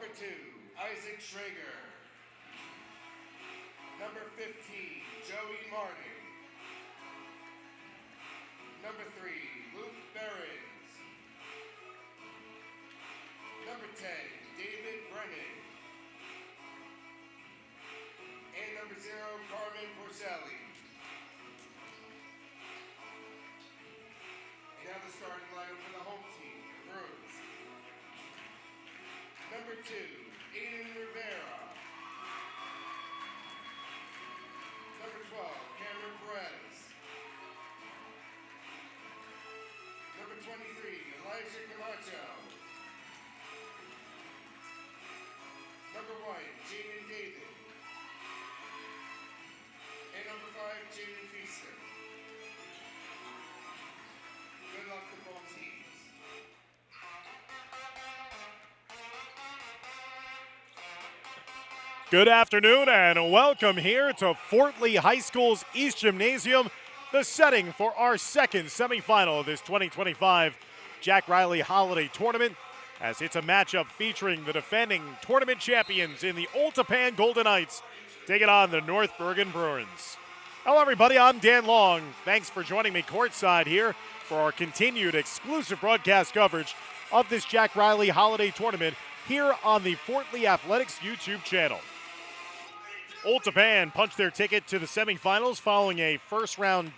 Number 2, Isaac Schrager. Number 15, Joey Martin. Number 3, Luke Bergen. Number 10, David Brennan. And number 0, Carmen Porcelli. And now the starting lineup for the home team, the Bruins. Number 2, Aiden Rivera. Number 12, Cameron Perez. Number 23, Elijah Camacho. Number 1, Jaden David. And number 5, Jaden Feaster. Good luck to both teams. Good afternoon and welcome here to Fort Lee High School's East Gymnasium, the setting for our second semifinal of this 2025 Jack Riley Holiday Tournament, as it's a matchup featuring the defending tournament champions in the Old Tappan Golden Knights taking on the North Bergen Bruins. Hello everybody, I'm Dan Long. Thanks for joining me courtside here for our continued exclusive broadcast coverage of this Jack Riley Holiday Tournament here on the Fort Lee Athletics YouTube channel. Old Tappan punched their ticket to the semifinals following a first-round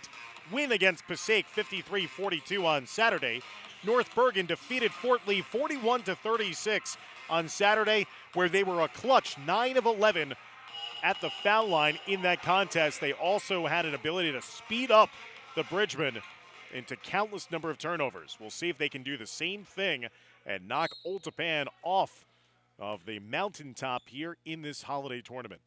win against Passaic 53-42 on Saturday. North Bergen defeated Fort Lee 41-36 on Saturday, where they were a clutch 9 of 11 at the foul line in that contest. They also had an ability to speed up the Bridgemen into countless number of turnovers. We'll see if they can do the same thing and knock Old Tappan off of the mountaintop here in this holiday tournament.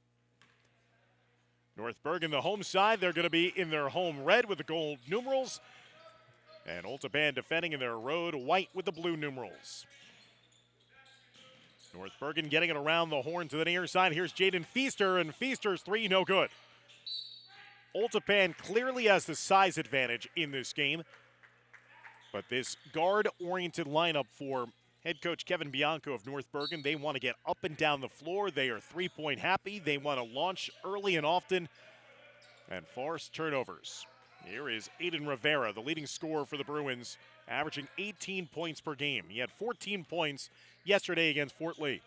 North Bergen, the home side, they're going to be in their home red with the gold numerals. And Old Tappan defending in their road white with the blue numerals. North Bergen getting it around the horn to the near side. Here's Jaden Feaster, and Feaster's three, no good. Old Tappan clearly has the size advantage in this game. But this guard-oriented lineup for head coach Kevin Bianco of North Bergen, they want to get up and down the floor. They are three-point happy. They want to launch early and often and force turnovers. Here is Aiden Rivera, the leading scorer for the Bruins, averaging 18 points per game. He had 14 points yesterday against Fort Lee.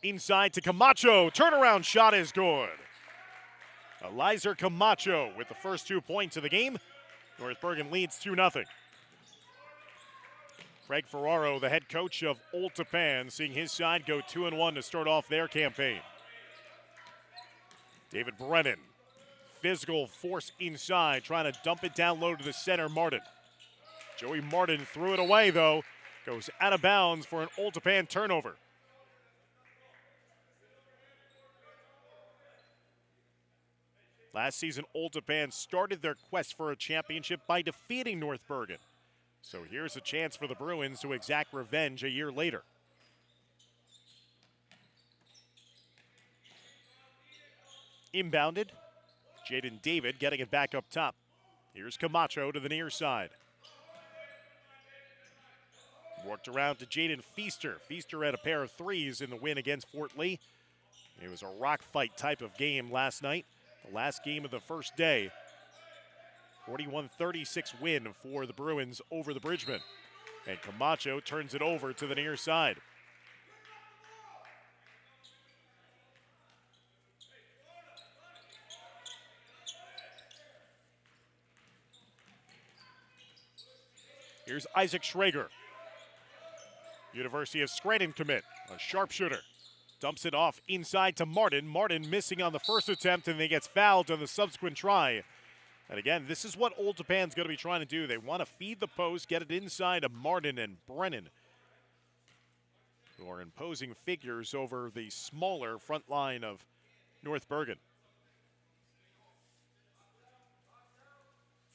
Inside to Camacho. Turnaround shot is good. Eliza Camacho with the first 2 points of the game. North Bergen leads 2-0. Craig Ferraro, the head coach of Old Tappan, seeing his side go 2-1 to start off their campaign. David Brennan, physical force inside, trying to dump it down low to the center, Martin. Joey Martin threw it away, though. Goes out of bounds for an Old Tappan turnover. Last season, Old Tappan started their quest for a championship by defeating North Bergen. So here's a chance for the Bruins to exact revenge a year later. Inbounded. Jaden David getting it back up top. Here's Camacho to the near side. Worked around to Jaden Feaster. Feaster had a pair of threes in the win against Fort Lee. It was a rock fight type of game last night. The last game of the first day. 41-36 win for the Bruins over the Bridgemen. And Camacho turns it over to the near side. Here's Isaac Schrager. University of Scranton commit, a sharpshooter. Dumps it off inside to Martin. Martin missing on the first attempt, and he gets fouled on the subsequent try. And again, this is what Old Tappan's going to be trying to do. They want to feed the post, get it inside to Martin and Brennan, who are imposing figures over the smaller front line of North Bergen.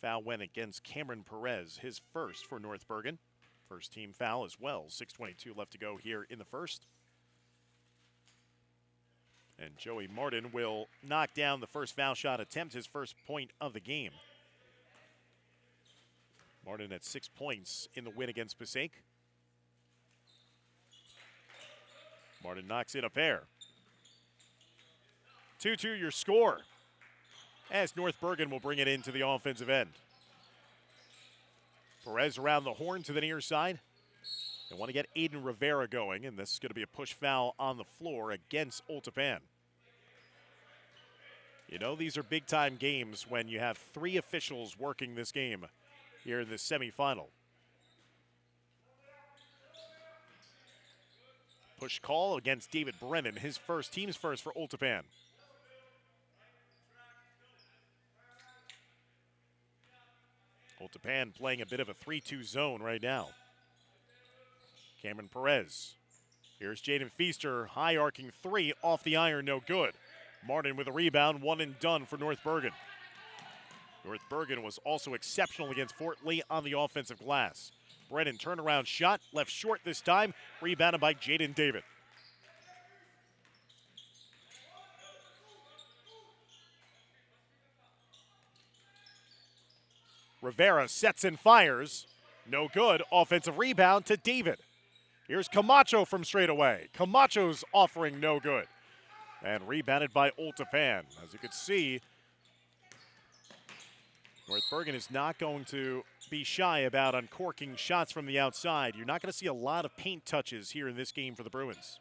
Foul went against Cameron Perez, his first for North Bergen. First team foul as well. 6:22 left to go here in the first. And Joey Martin will knock down the first foul shot attempt, his first point of the game. Martin at 6 points in the win against Passaic. Martin knocks in a pair. 2-2 your score, as North Bergen will bring it into the offensive end. Perez around the horn to the near side. They want to get Aiden Rivera going, and this is going to be a push foul on the floor against Tappan. You know, these are big-time games when you have 3 officials working this game here in the semifinal. Push call against David Brennan, his team's first for Tappan. Tappan playing a bit of a 3-2 zone right now. Cameron Perez. Here's Jaden Feaster, high arcing 3 off the iron, no good. Martin with a rebound, 1 and done for North Bergen. North Bergen was also exceptional against Fort Lee on the offensive glass. Brennan turnaround shot, left short this time, rebounded by Jaden David. Rivera sets and fires. No good. Offensive rebound to David. Here's Camacho from straight away. Camacho's offering no good. And rebounded by Tappan. As you can see, North Bergen is not going to be shy about uncorking shots from the outside. You're not going to see a lot of paint touches here in this game for the Bruins.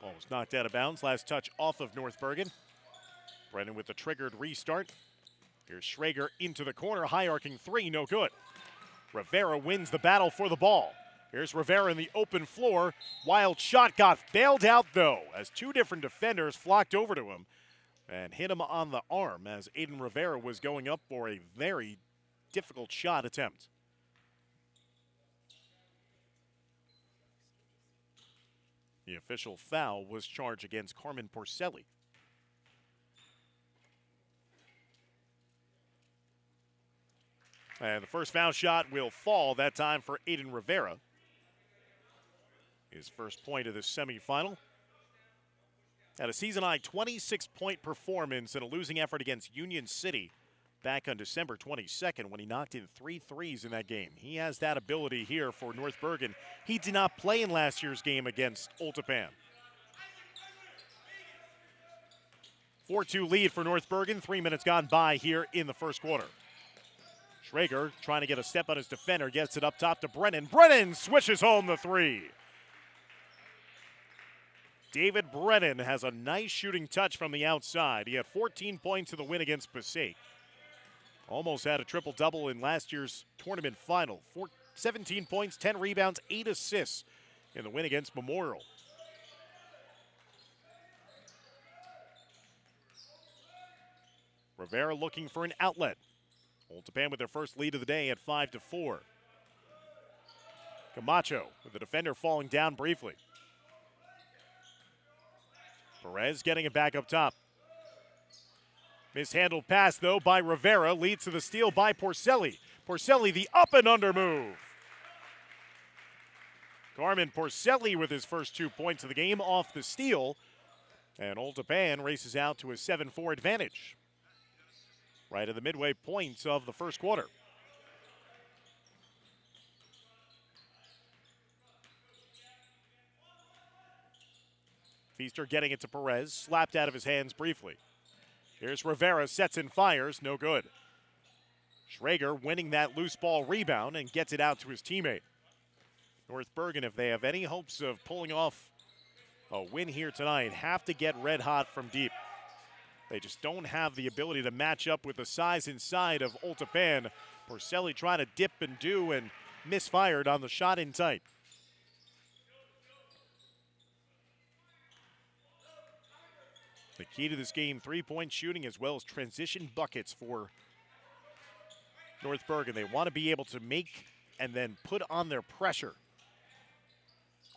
Ball was knocked out of bounds. Last touch off of North Bergen. Brennan with the triggered restart. Here's Schrager into the corner, high arcing 3, no good. Rivera wins the battle for the ball. Here's Rivera in the open floor. Wild shot got bailed out though, as 2 different defenders flocked over to him and hit him on the arm as Aiden Rivera was going up for a very difficult shot attempt. The official foul was charged against Carmen Porcelli. And the first foul shot will fall, that time for Aiden Rivera. His first point of the semifinal. Had a season-high 26-point performance in a losing effort against Union City back on December 22nd when he knocked in 3 threes in that game. He has that ability here for North Bergen. He did not play in last year's game against Tappan. 4-2 lead for North Bergen. 3 minutes gone by here in the first quarter. Schrager trying to get a step on his defender, gets it up top to Brennan. Brennan swishes home the 3. David Brennan has a nice shooting touch from the outside. He had 14 points in the win against Passaic. Almost had a triple-double in last year's tournament final. 17 points, 10 rebounds, 8 assists in the win against Memorial. Rivera looking for an outlet. Tappan with their first lead of the day at 5-4. Camacho with the defender falling down briefly. Perez getting it back up top. Mishandled pass, though, by Rivera. Leads to the steal by Porcelli. Porcelli, the up and under move. Carmen Porcelli with his first 2 points of the game off the steal. And Tappan races out to a 7-4 advantage. Right at the midway points of the first quarter. Feaster getting it to Perez, slapped out of his hands briefly. Here's Rivera, sets and fires, no good. Schrager winning that loose ball rebound and gets it out to his teammate. North Bergen, if they have any hopes of pulling off a win here tonight, have to get red hot from deep. They just don't have the ability to match up with the size inside of Tappan. Porcelli trying to dip and do and misfired on the shot in tight. The key to this game, 3-point shooting as well as transition buckets for North Bergen. They want to be able to make and then put on their pressure.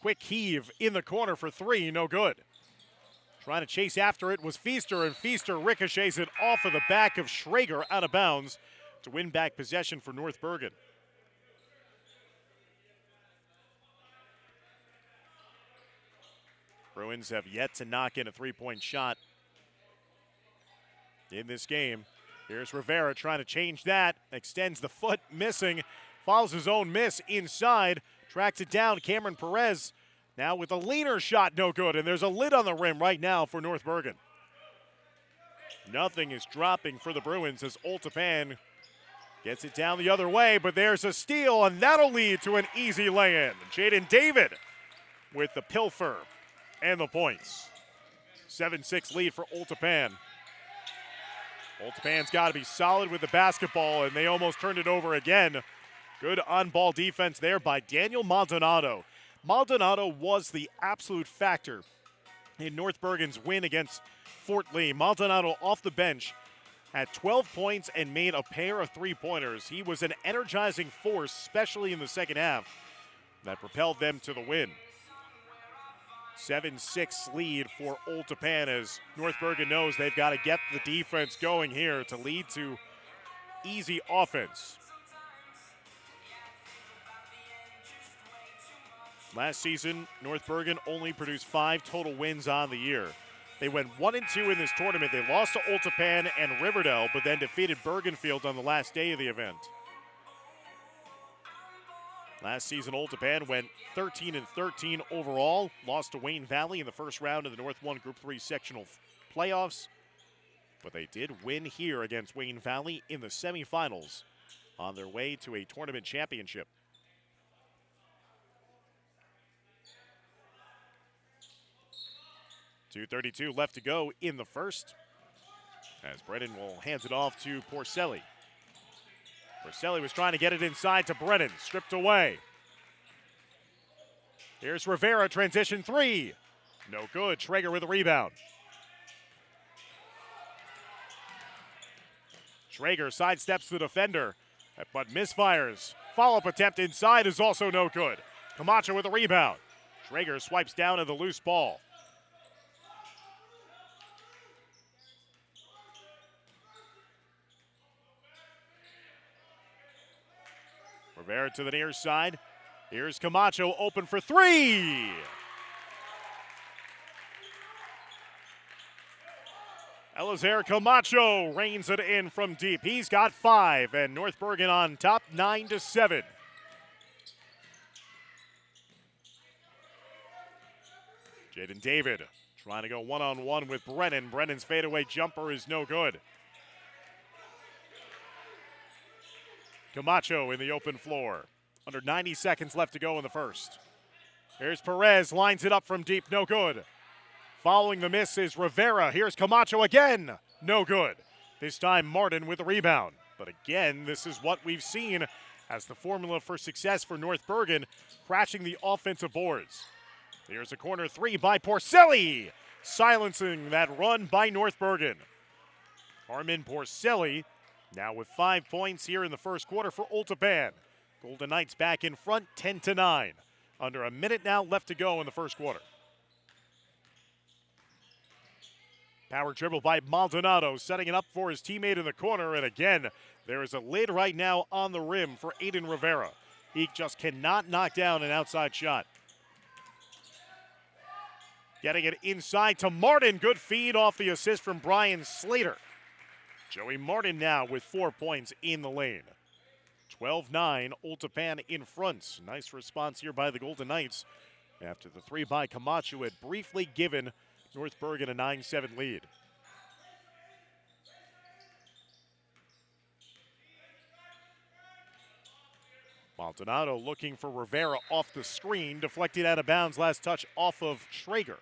Quick heave in the corner for 3, no good. Trying to chase after it was Feaster, and Feaster ricochets it off of the back of Schrager out of bounds to win back possession for North Bergen. Bruins have yet to knock in a 3-point shot in this game. Here's Rivera trying to change that. Extends the foot, missing. Follows his own miss inside. Tracks it down. Cameron Perez now with a leaner shot, no good. And there's a lid on the rim right now for North Bergen. Nothing is dropping for the Bruins as Tappan gets it down the other way, but there's a steal, and that'll lead to an easy lay-in. Jaden David with the pilfer and the points. 7-6 lead for Tappan. Tappan's got to be solid with the basketball, and they almost turned it over again. Good on-ball defense there by Daniel Maldonado. Maldonado was the absolute factor in North Bergen's win against Fort Lee. Maldonado off the bench had 12 points and made a pair of three-pointers. He was an energizing force, especially in the second half, that propelled them to the win. 7-6 lead for Tappan as North Bergen knows they've got to get the defense going here to lead to easy offense. Last season, North Bergen only produced 5 total wins on the year. They went 1-2 in this tournament. They lost to Tappan and Riverdale, but then defeated Bergenfield on the last day of the event. Last season, Tappan went 13-13 overall, lost to Wayne Valley in the first round of the North 1 Group 3 sectional playoffs. But they did win here against Wayne Valley in the semifinals on their way to a tournament championship. .232 left to go in the first as Brennan will hand it off to Porcelli. Porcelli was trying to get it inside to Brennan, stripped away. Here's Rivera, transition three. No good, Traeger with a rebound. Traeger sidesteps the defender, but misfires. Follow-up attempt inside is also no good. Camacho with a rebound. Traeger swipes down to the loose ball. Rivera to the near side. Here's Camacho open for three. Elizer Camacho reins it in from deep. He's got 5, and North Bergen on top 9-7. Jaden David trying to go one-on-one with Brennan. Brennan's fadeaway jumper is no good. Camacho in the open floor. Under 90 seconds left to go in the first. Here's Perez, lines it up from deep, no good. Following the miss is Rivera. Here's Camacho again, no good. This time Martin with the rebound. But again, this is what we've seen as the formula for success for North Bergen, crashing the offensive boards. Here's a corner three by Porcelli, silencing that run by North Bergen. Carmen Porcelli now with 5 points here in the first quarter for Tappan. Golden Knights back in front, 10-9. Under a minute now left to go in the first quarter. Power dribble by Maldonado, setting it up for his teammate in the corner. And again, there is a lid right now on the rim for Aiden Rivera. He just cannot knock down an outside shot. Getting it inside to Martin. Good feed off the assist from Brian Slater. Joey Martin now with 4 points in the lane. 12-9, Tappan in front. Nice response here by the Golden Knights after the three by Camacho had briefly given North Bergen a 9-7 lead. Maldonado looking for Rivera off the screen, deflected out of bounds, last touch off of Traeger.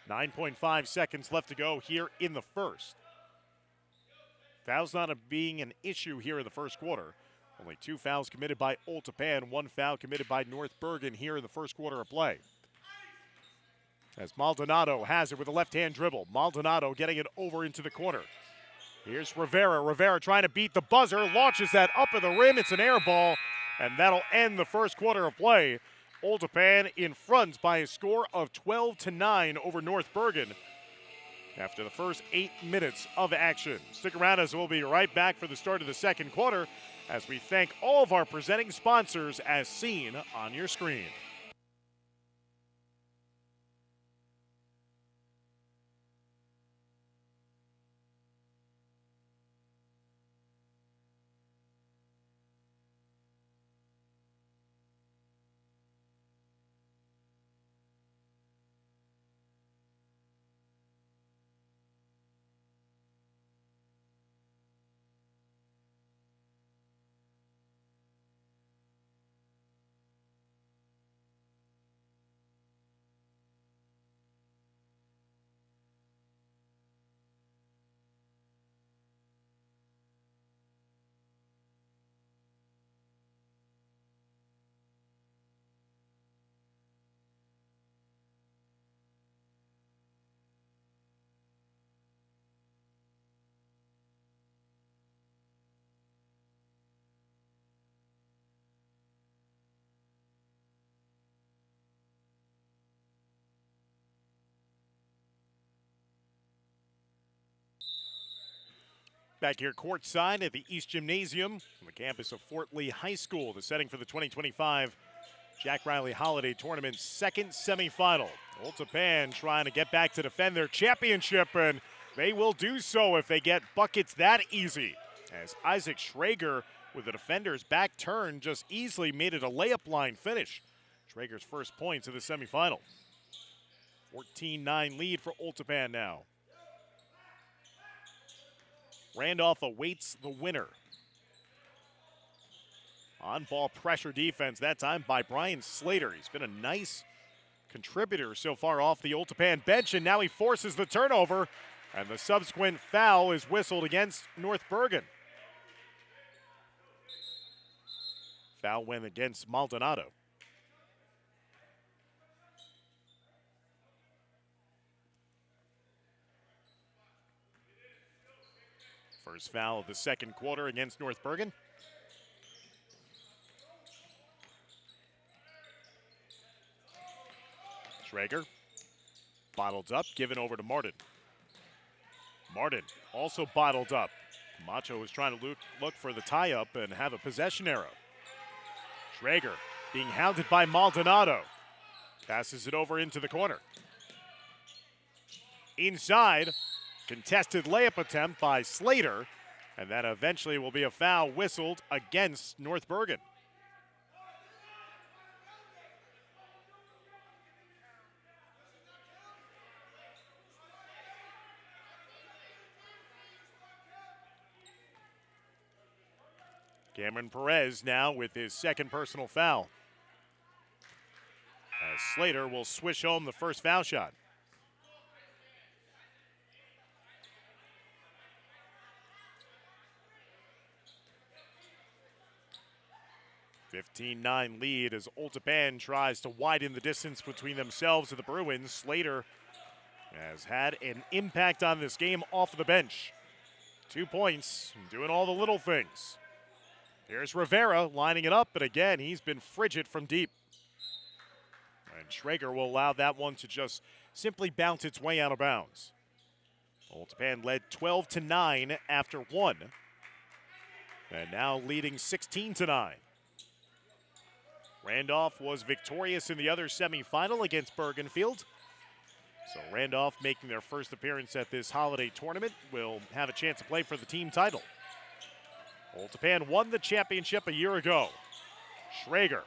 9.5 seconds left to go here in the first. Fouls not being an issue here in the first quarter. Only 2 fouls committed by Tappan, 1 foul committed by North Bergen here in the first quarter of play. As Maldonado has it with a left-hand dribble. Maldonado getting it over into the corner. Here's Rivera. Rivera trying to beat the buzzer, launches that up at the rim. It's an air ball, and that'll end the first quarter of play. Tappan in front by a score of 12-9 over North Bergen after the first 8 minutes of action. Stick around as we'll be right back for the start of the second quarter as we thank all of our presenting sponsors as seen on your screen. back here courtside at the East Gymnasium on the campus of Fort Lee High School. The setting for the 2025 Jack Riley Holiday Tournament second semifinal. Old Tappan trying to get back to defend their championship, and they will do so if they get buckets that easy. As Isaac Schrager, with the defender's back turn, just easily made it a layup line finish. Schrager's first points of the semifinal. 14-9 lead for Old Tappan now. Randolph awaits the winner. On-ball pressure defense, that time by Brian Slater. He's been a nice contributor so far off the Old Tappan bench, and now he forces the turnover, and the subsequent foul is whistled against North Bergen. Foul went against Maldonado. First foul of the second quarter against North Bergen. Schrager, bottled up, given over to Martin. Martin also bottled up. Camacho was trying to look for the tie-up and have a possession arrow. Schrager being hounded by Maldonado. Passes it over into the corner. Inside, contested layup attempt by Slater, and that eventually will be a foul whistled against North Bergen. Cameron Perez now with his second personal foul, as Slater will swish home the first foul shot. (15-9) lead as Old Tappan tries to widen the distance between themselves and the Bruins. Slater has had an impact on this game off of the bench. 2 points, doing all the little things. Here's Rivera lining it up, but again, he's been frigid from deep. And Schrager will allow that one to just simply bounce its way out of bounds. Old Tappan led 12-9 after one, and now leading 16-9. Randolph was victorious in the other semifinal against Bergenfield. So Randolph, making their first appearance at this holiday tournament, will have a chance to play for the team title. Old Tappan won the championship a year ago. Schrager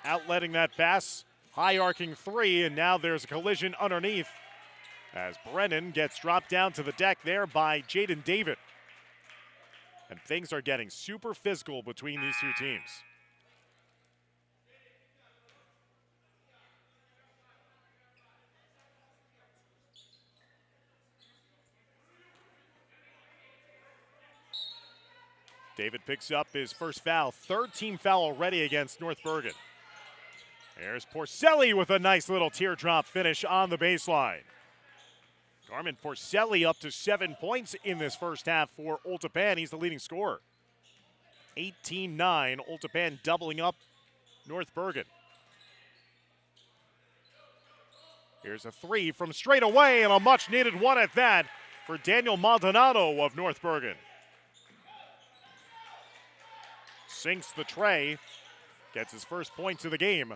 outletting that pass, high arcing three, and now there's a collision underneath as Brennan gets dropped down to the deck there by Jaden David. And things are getting super physical between these two teams. David picks up his first foul, third team foul already against North Bergen. There's Porcelli with a nice little teardrop finish on the baseline. Carmen Porcelli up to 7 points in this first half for Old Tappan. He's the leading scorer. 18-9, Old Tappan doubling up North Bergen. Here's a three from straight away, and a much-needed one at that for Daniel Maldonado of North Bergen. Sinks the tray, gets his first points of the game.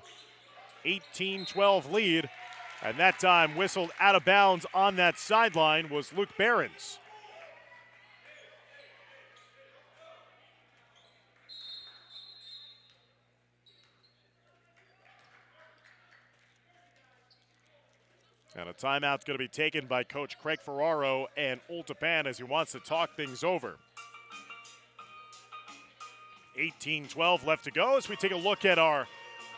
18-12 lead, and that time whistled out of bounds on that sideline was Luke Behrens. And a timeout's going to be taken by Coach Craig Ferraro and Old Tappan as he wants to talk things over. 18-12 left to go as we take a look at our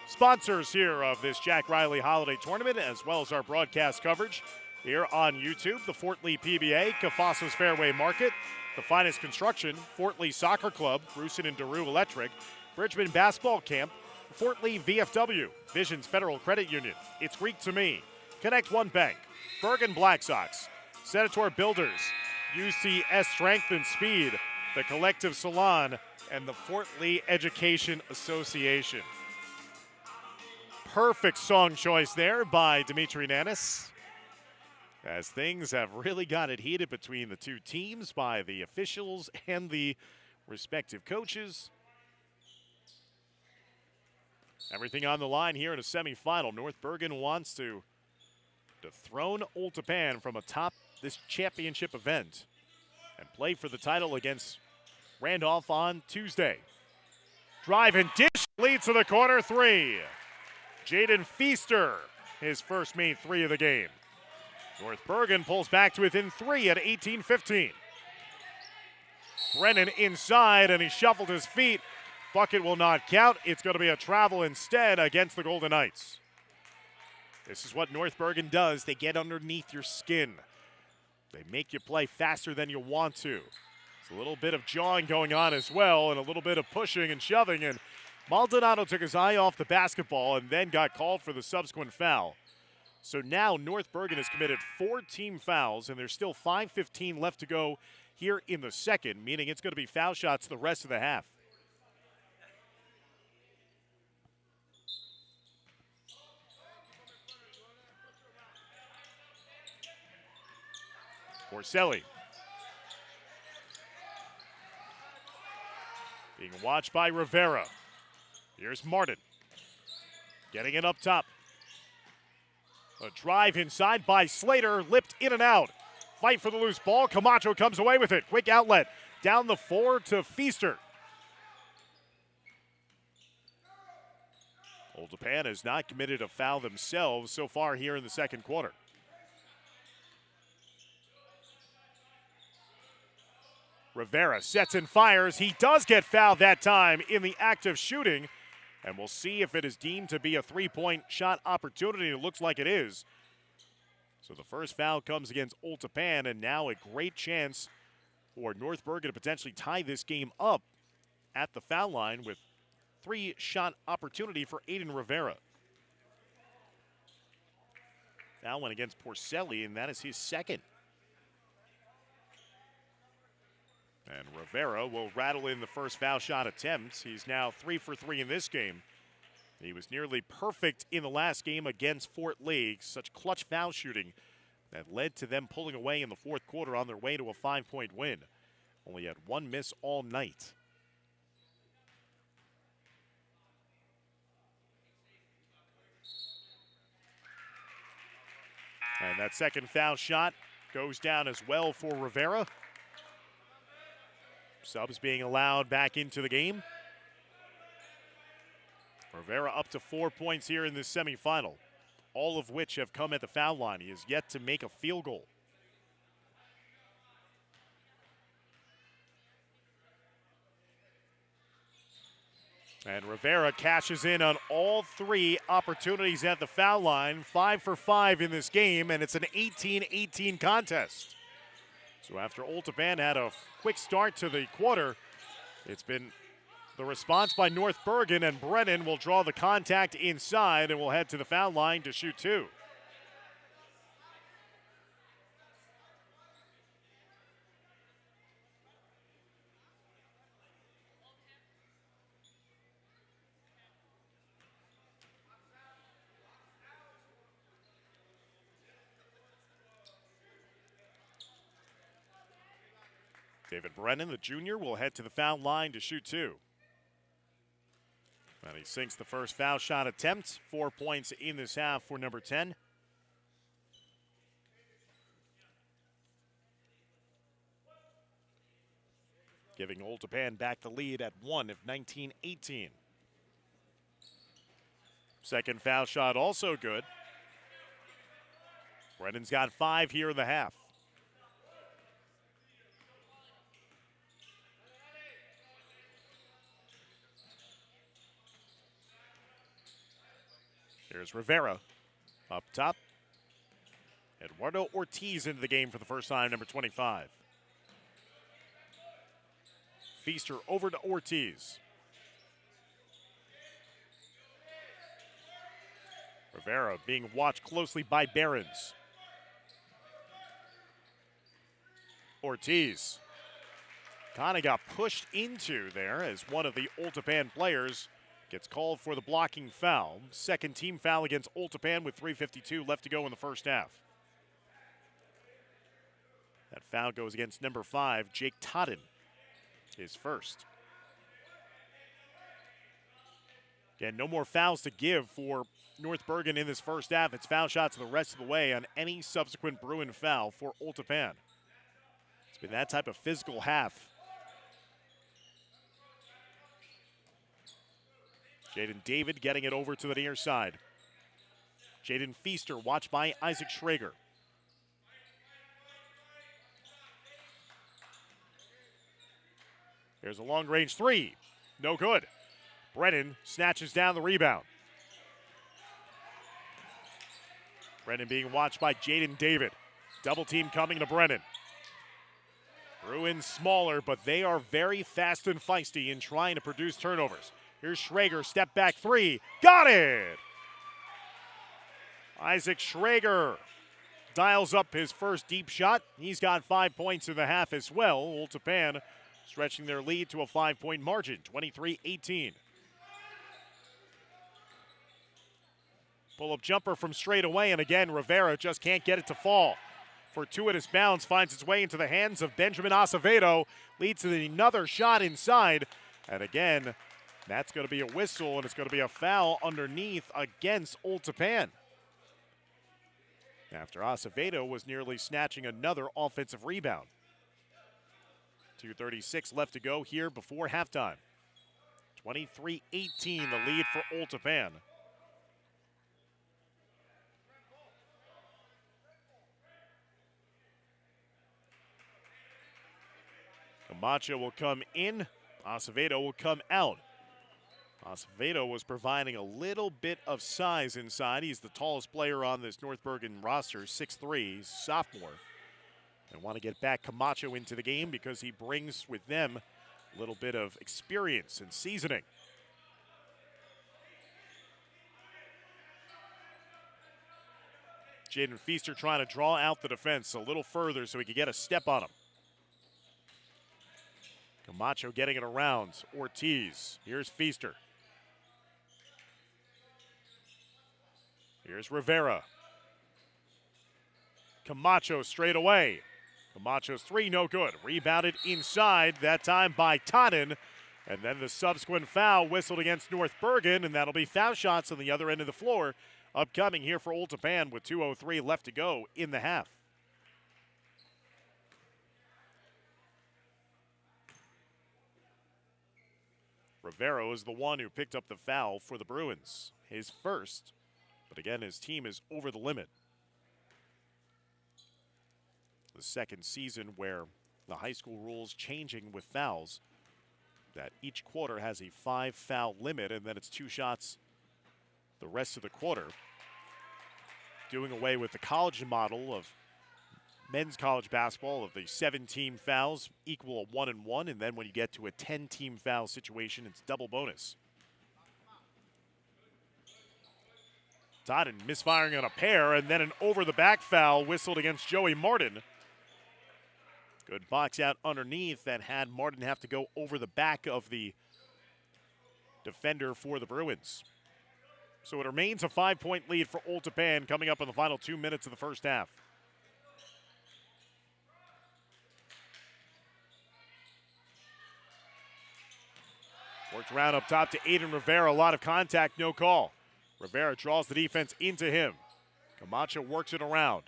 sponsors here of this Jack Riley Holiday Tournament, as well as our broadcast coverage here on YouTube. The Fort Lee PBA, Cafasas Fairway Market, The Finest Construction, Fort Lee Soccer Club, Grusin and DeRue Electric, Bridgman Basketball Camp, Fort Lee VFW, Visions Federal Credit Union, It's Greek to Me, Connect One Bank, Bergen Black Sox, Senator Builders, UCS Strength and Speed, The Collective Salon, and the Fort Lee Education Association. Perfect song choice there by Dimitri Nanis. as things have really got it heated between the two teams by the officials and the respective coaches. Everything on the line here in a semifinal. North Bergen wants to dethrone Old Tappan from atop this championship event and play for the title against Randolph on Tuesday. Drive and dish leads to the corner three. Jaden Feaster, his first made three of the game. North Bergen pulls back to within three at 18-15. Brennan inside, and he shuffled his feet. Bucket will not count. It's going to be a travel instead against the Golden Knights. This is what North Bergen does. They get underneath your skin. They make you play faster than you want to. It's a little bit of jawing going on as well, and a little bit of pushing and shoving. And Maldonado took his eye off the basketball and then got called for the subsequent foul. So now North Bergen has committed 4 team fouls, and there's still 5:15 left to go here in the second, meaning it's going to be foul shots the rest of the half. Porcelli being watched by Rivera. Here's Martin getting it up top. A drive inside by Slater, lipped in and out. Fight for the loose ball. Camacho comes away with it. Quick outlet down the floor to Feaster. Old Tappan has not committed a foul themselves so far here in the second quarter. Rivera sets and fires. He does get fouled that time in the act of shooting. And we'll see if it is deemed to be a three-point shot opportunity. It looks like it is. So the first foul comes against Old Tappan, and now a great chance for North Bergen to potentially tie this game up at the foul line with 3-shot opportunity for Aiden Rivera. Foul went against Porcelli, and that is his second. And Rivera will rattle in the first foul shot attempt. He's now 3 for 3 in this game. He was nearly perfect in the last game against Fort Lee. Such clutch foul shooting that led to them pulling away in the fourth quarter on their way to a 5-point win. Only had 1 miss all night. And that second foul shot goes down as well for Rivera. Subs being allowed back into the game. Rivera up to 4 points here in this semifinal, all of which have come at the foul line. He has yet to make a field goal. And Rivera cashes in on all 3 opportunities at the foul line, 5 for 5 in this game, and it's an 18-18 contest. So after Old Tappan had a quick start to the quarter, it's been the response by North Bergen, and Brennan will draw the contact inside and will head to the foul line to shoot 2. David Brennan, the junior, will head to the foul line to shoot 2. And he sinks the first foul shot attempt. 4 points in this half for number 10. Giving Old Tappan back the lead at 1 of 19-18. Second foul shot also good. Brennan's got 5 here in the half. Here's Rivera up top. Eduardo Ortiz into the game for the first time, number 25. Feaster over to Ortiz. Rivera being watched closely by Behrens. Ortiz kind of got pushed into there as one of the Old Tappan players gets called for the blocking foul. Second team foul against Old Tappan with 3:52 left to go in the first half. That foul goes against number 5, Jake Totten, his first. Again, no more fouls to give for North Bergen in this first half. It's foul shots the rest of the way on any subsequent Bruin foul for Old Tappan. It's been that type of physical half. Jaden David getting it over to the near side. Jaden Feaster watched by Isaac Schrager. There's a long-range three. No good. Brennan snatches down the rebound. Brennan being watched by Jaden David. Double team coming to Brennan. Bruins smaller, but they are very fast and feisty in trying to produce turnovers. Here's Schrager, step back three. Got it! Isaac Schrager dials up his first deep shot. He's got 5 points in the half as well. Old Tappan stretching their lead to a 5-point margin, 23-18. Pull-up jumper from straight away, and again, Rivera just can't get it to fall. Fortuitous bounce finds its way into the hands of Benjamin Acevedo, leads to another shot inside, and again, that's going to be a whistle, and it's going to be a foul underneath against Old Tappan. After Acevedo was nearly snatching another offensive rebound. 2:36 left to go here before halftime. 23-18, the lead for Old Tappan. Camacho will come in. Acevedo will come out. Acevedo was providing a little bit of size inside. He's the tallest player on this North Bergen roster, 6'3", sophomore. And want to get back Camacho into the game because he brings with them a little bit of experience and seasoning. Jaden Feaster trying to draw out the defense a little further so he could get a step on him. Camacho getting it around. Ortiz. Here's Feaster. Here's Rivera. Camacho straight away. Camacho's three, no good. Rebounded inside, that time by Totten. And then the subsequent foul whistled against North Bergen, and that'll be foul shots on the other end of the floor. Upcoming here for Old Tappan with 2:03 left to go in the half. Rivera is the one who picked up the foul for the Bruins. His first, but again, his team is over the limit. The second season where the high school rules changing with fouls, that each quarter has a 5-foul limit, and then it's 2 shots the rest of the quarter. Doing away with the college model of men's college basketball of the 7-team fouls equal a 1-and-1, and then when you get to a 10-team foul situation, it's double bonus. Totten misfiring on a pair, and then an over-the-back foul whistled against Joey Martin. Good box out underneath that had Martin have to go over the back of the defender for the Bruins. So it remains a 5-point lead for Old Tappan coming up in the final 2 minutes of the first half. Worked around up top to Aiden Rivera. A lot of contact, no call. Rivera draws the defense into him. Camacho works it around.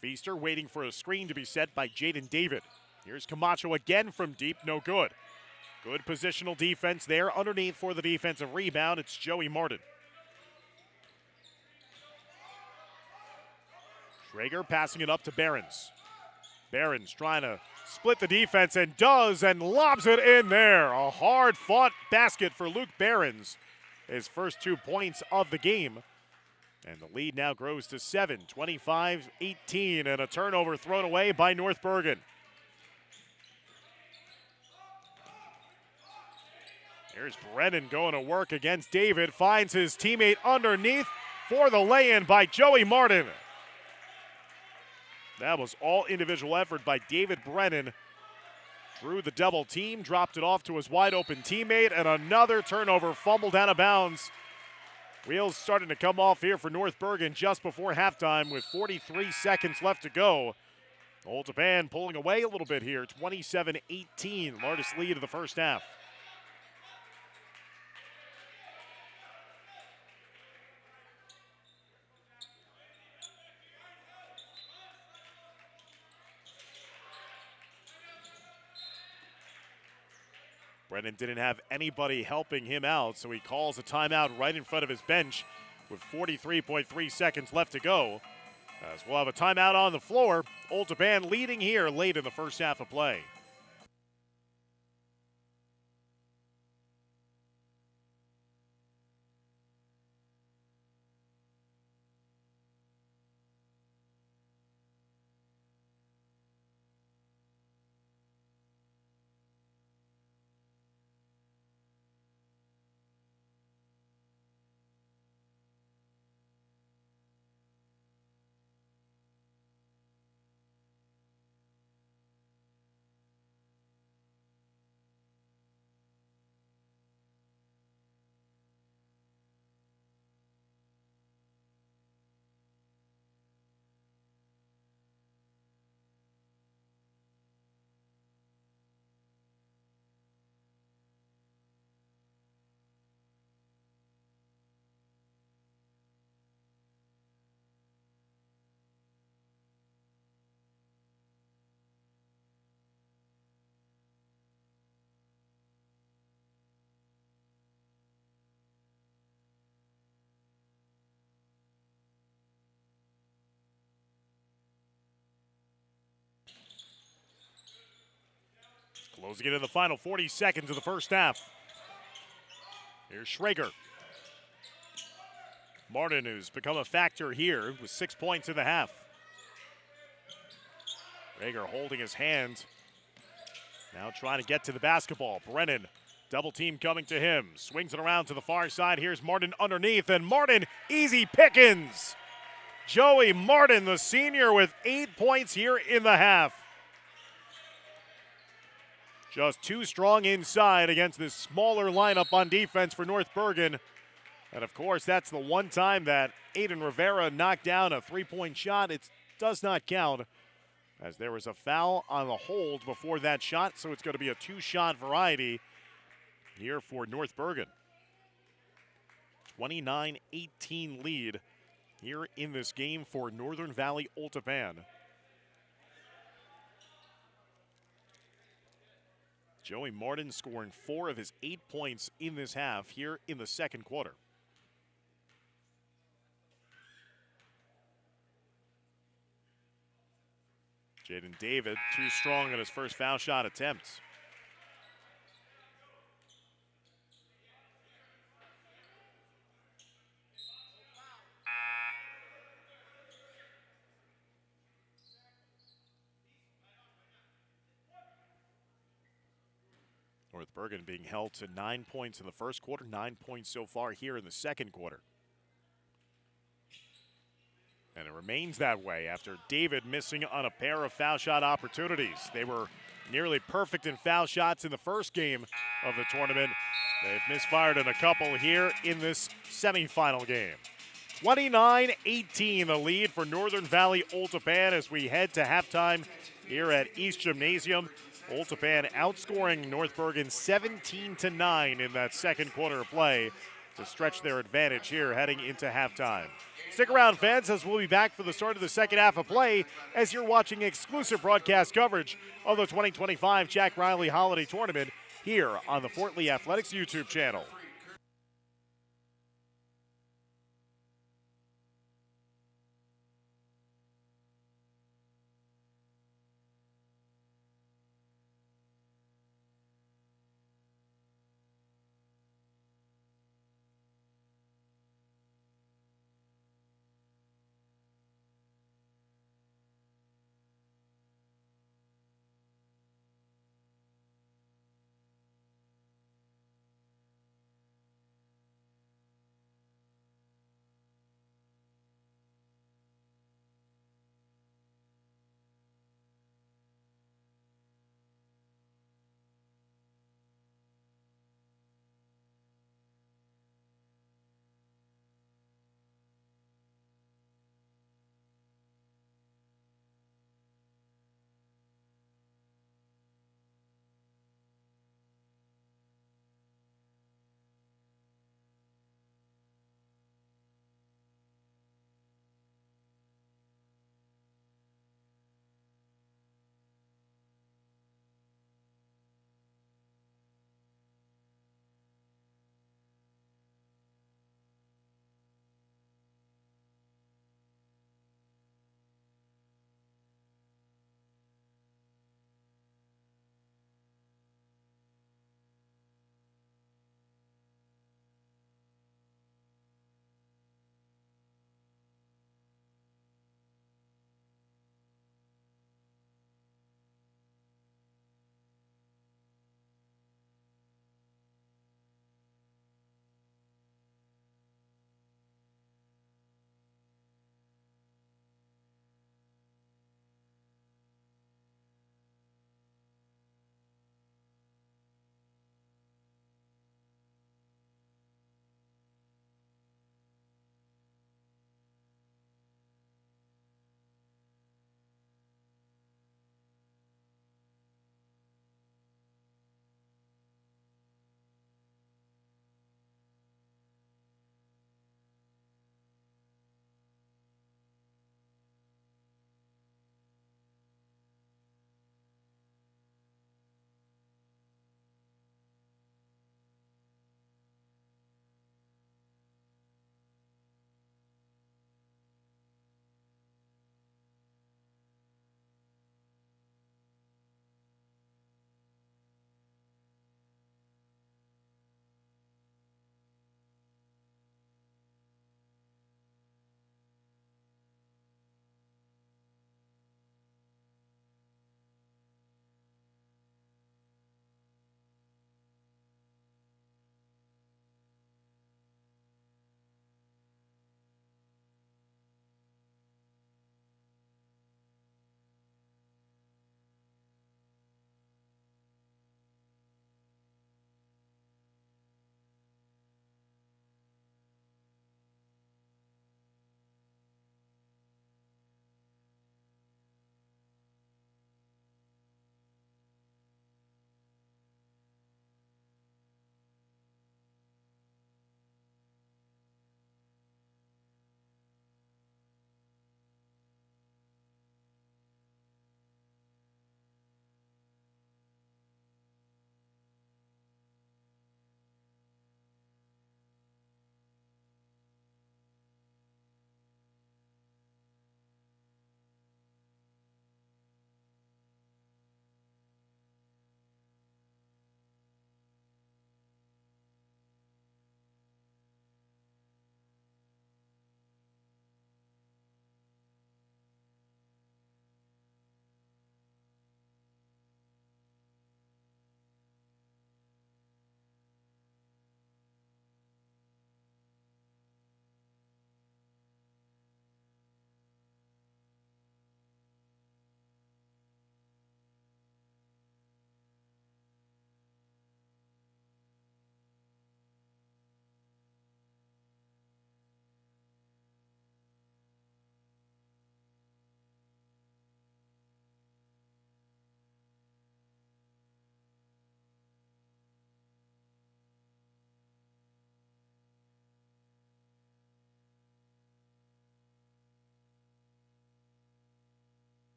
Feaster waiting for a screen to be set by Jaden David. Here's Camacho again from deep, no good. Good positional defense there underneath for the defensive rebound. It's Joey Martin. Schrager passing it up to Behrens. Behrens trying to split the defense and does, and lobs it in there. A hard-fought basket for Luke Behrens. His first 2 points of the game. And the lead now grows to 7, 25-18, and a turnover thrown away by North Bergen. Here's Brennan going to work against David. Finds his teammate underneath for the lay-in by Joey Martin. That was all individual effort by David Brennan. Drew the double team, dropped it off to his wide open teammate, and another turnover fumbled out of bounds Wheels starting to come off here for North Bergen just before halftime with 43 seconds left to go. Old Tappan pulling away a little bit here, 27-18, largest lead of the first half. Brennan didn't have anybody helping him out, so he calls a timeout right in front of his bench with 43.3 seconds left to go. As we'll have a timeout on the floor. Old Tappan leading here late in the first half of play. Closing it in the final 40 seconds of the first half. Here's Schrager. Martin, who's become a factor here with 6 points in the half. Schrager holding his hand. Now trying to get to the basketball. Brennan, double team coming to him. Swings it around to the far side. Here's Martin underneath, and Martin, easy pickings. Joey Martin, the senior, with 8 points here in the half. Just too strong inside against this smaller lineup on defense for North Bergen. And of course, that's the one time that Aiden Rivera knocked down a three-point shot. It does not count, as there was a foul on the hold before that shot, so it's going to be a two-shot variety here for North Bergen. 29-18 lead here in this game for Northern Valley Old Tappan. Joey Martin scoring 4 of his 8 points in this half here in the second quarter. Jaden David, too strong on his first foul shot attempt. North Bergen being held to 9 points in the first quarter, 9 points so far here in the second quarter. And it remains that way after David missing on a pair of foul shot opportunities. They were nearly perfect in foul shots in the first game of the tournament. They've misfired on a couple here in this semifinal game. 29-18 the lead for Northern Valley Old Tappan as we head to halftime here at East Gymnasium. Old Tappan outscoring North Bergen 17-9 in that second quarter of play to stretch their advantage here heading into halftime. Stick around, fans, as we'll be back for the start of the second half of play as you're watching exclusive broadcast coverage of the 2025 Jack Riley Holiday Tournament here on the Fort Lee Athletics YouTube channel.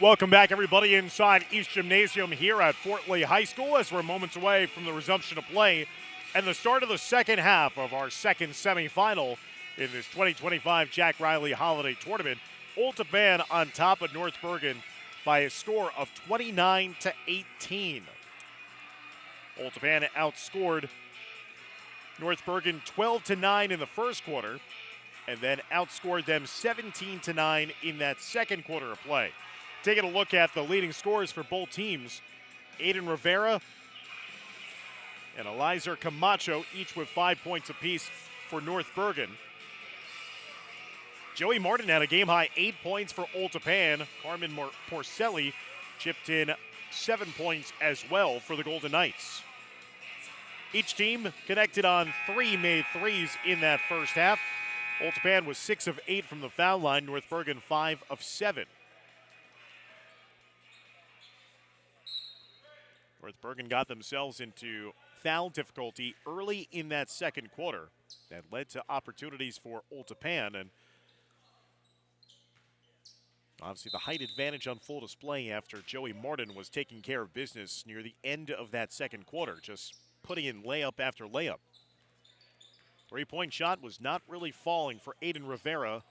Welcome back, everybody, inside East Gymnasium here at Fort Lee High School as we're moments away from the resumption of play and the start of the second half of our second semifinal in this 2025 Jack Riley Holiday Tournament. Old Tappan on top of North Bergen by a score of 29-18. Old Tappan outscored North Bergen 12-9 in the first quarter and then outscored them 17-9 in that second quarter of play. Taking a look at the leading scorers for both teams, Aiden Rivera and Eliza Camacho, each with 5 points apiece for North Bergen. Joey Martin had a game-high 8 points for Old Tappan. Carmen Porcelli chipped in 7 points as well for the Golden Knights. Each team connected on 3 made threes in that first half. Old Tappan was 6 of 8 from the foul line. North Bergen 5 of 7. North Bergen got themselves into foul difficulty early in that second quarter. That led to opportunities for Old Tappan, and obviously the height advantage on full display after Joey Martin was taking care of business near the end of that second quarter, just putting in layup after layup. Three-point shot was not really falling for Aiden Rivera,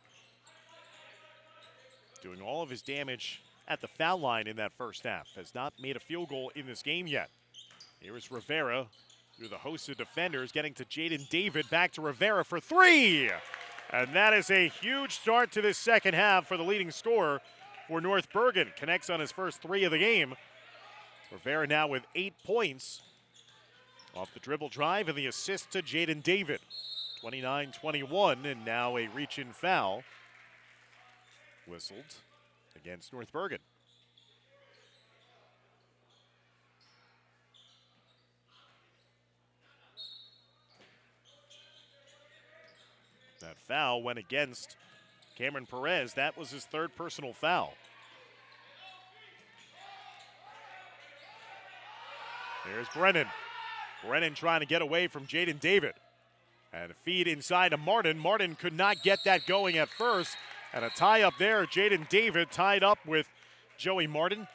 doing all of his damage at the foul line in that first half. Has not made a field goal in this game yet. Here is Rivera through the host of defenders, getting to Jaden David, back to Rivera for three. And that is a huge start to this second half for the leading scorer for North Bergen. Connects on his first three of the game. Rivera now with 8 points off the dribble drive and the assist to Jaden David. 29-21, and now a reach-in foul whistled against North Bergen. That foul went against Cameron Perez. That was his third personal foul. There's Brennan. Brennan trying to get away from Jaden David. And a feed inside to Martin. Martin could not get that going at first. And a tie up there. Jaden David tied up with Joey Martin.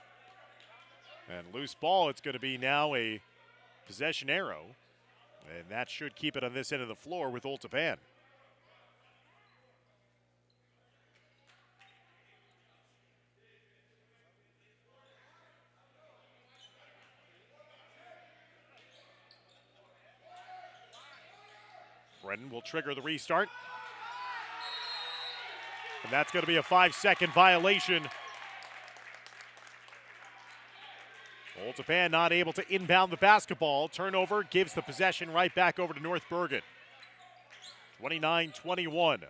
And loose ball. It's going to be now a possession arrow. And that should keep it on this end of the floor with Old Tappan. Brennan will trigger the restart. And that's going to be a 5-second violation. Old Tappan not able to inbound the basketball. Turnover gives the possession right back over to North Bergen. 29-21.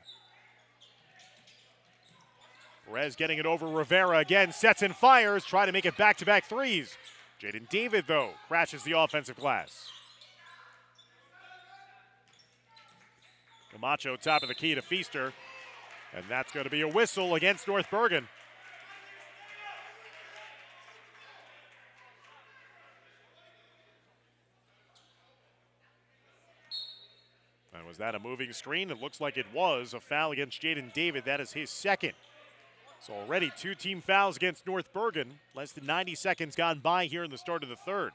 Perez getting it over Rivera again. Sets and fires. Trying to make it back-to-back threes. Jaden David, though, crashes the offensive glass. Camacho top of the key to Feaster. And that's going to be a whistle against North Bergen. And was that a moving screen? It looks like it was. A foul against Jaden David. That is his second. So already 2 team fouls against North Bergen. Less than 90 seconds gone by here in the start of the third.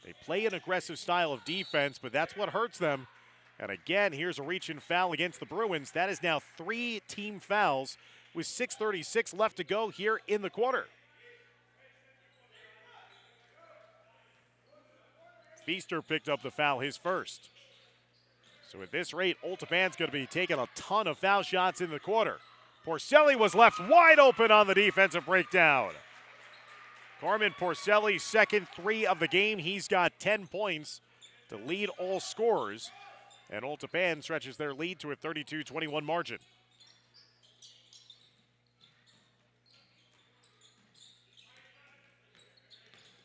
They play an aggressive style of defense, but that's what hurts them. And again, here's a reach-in foul against the Bruins. That is now 3 team fouls with 6:36 left to go here in the quarter. Feaster picked up the foul, his first. So at this rate, Old Tappan's going to be taking a ton of foul shots in the quarter. Porcelli was left wide open on the defensive breakdown. Carmen Porcelli, second 3 of the game. He's got 10 points to lead all scorers. And Old Tappan stretches their lead to a 32-21 margin.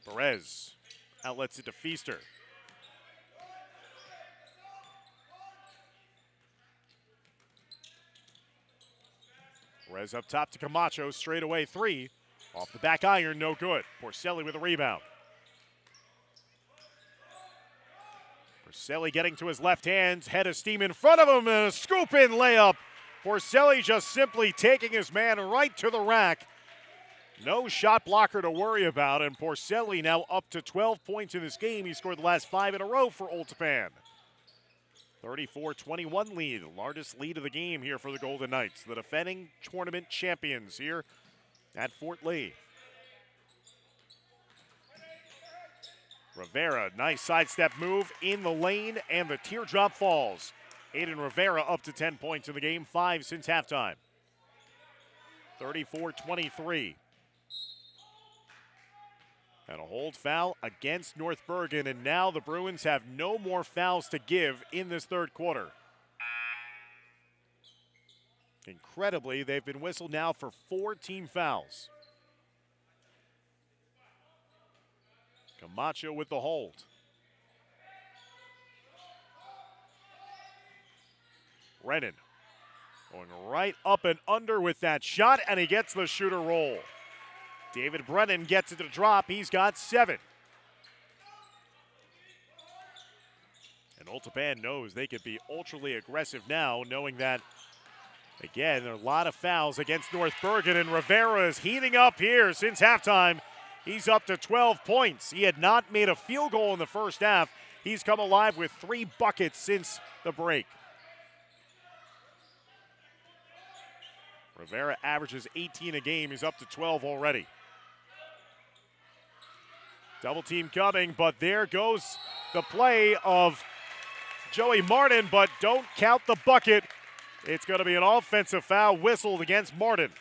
Perez outlets it to Feaster. Perez up top to Camacho, straightaway 3. Off the back iron, no good. Porcelli with a rebound. Porcelli getting to his left hand, head of steam in front of him, and a scoop-in layup. Porcelli just simply taking his man right to the rack. No shot blocker to worry about, and Porcelli now up to 12 points in this game. He scored the last 5 in a row for Old Tappan. 34-21 lead, the largest lead of the game here for the Golden Knights, the defending tournament champions here at Fort Lee. Rivera, nice sidestep move in the lane, and the teardrop falls. Aiden Rivera up to 10 points in the game, 5 since halftime. 34-23. And a hold foul against North Bergen, and now the Bruins have no more fouls to give in this third quarter. Incredibly, they've been whistled now for 4 team fouls. Camacho with the hold. Brennan going right up and under with that shot, and he gets the shooter roll. David Brennan gets it to drop. He's got 7. And Old Tappan knows they could be ultra aggressive now, knowing that, again, there are a lot of fouls against North Bergen, and Rivera is heating up here since halftime. He's up to 12 points. He had not made a field goal in the first half. He's come alive with 3 buckets since the break. Rivera averages 18 a game. He's up to 12 already. Double team coming, but there goes the play of Joey Martin, but don't count the bucket. It's going to be an offensive foul whistled against Martin.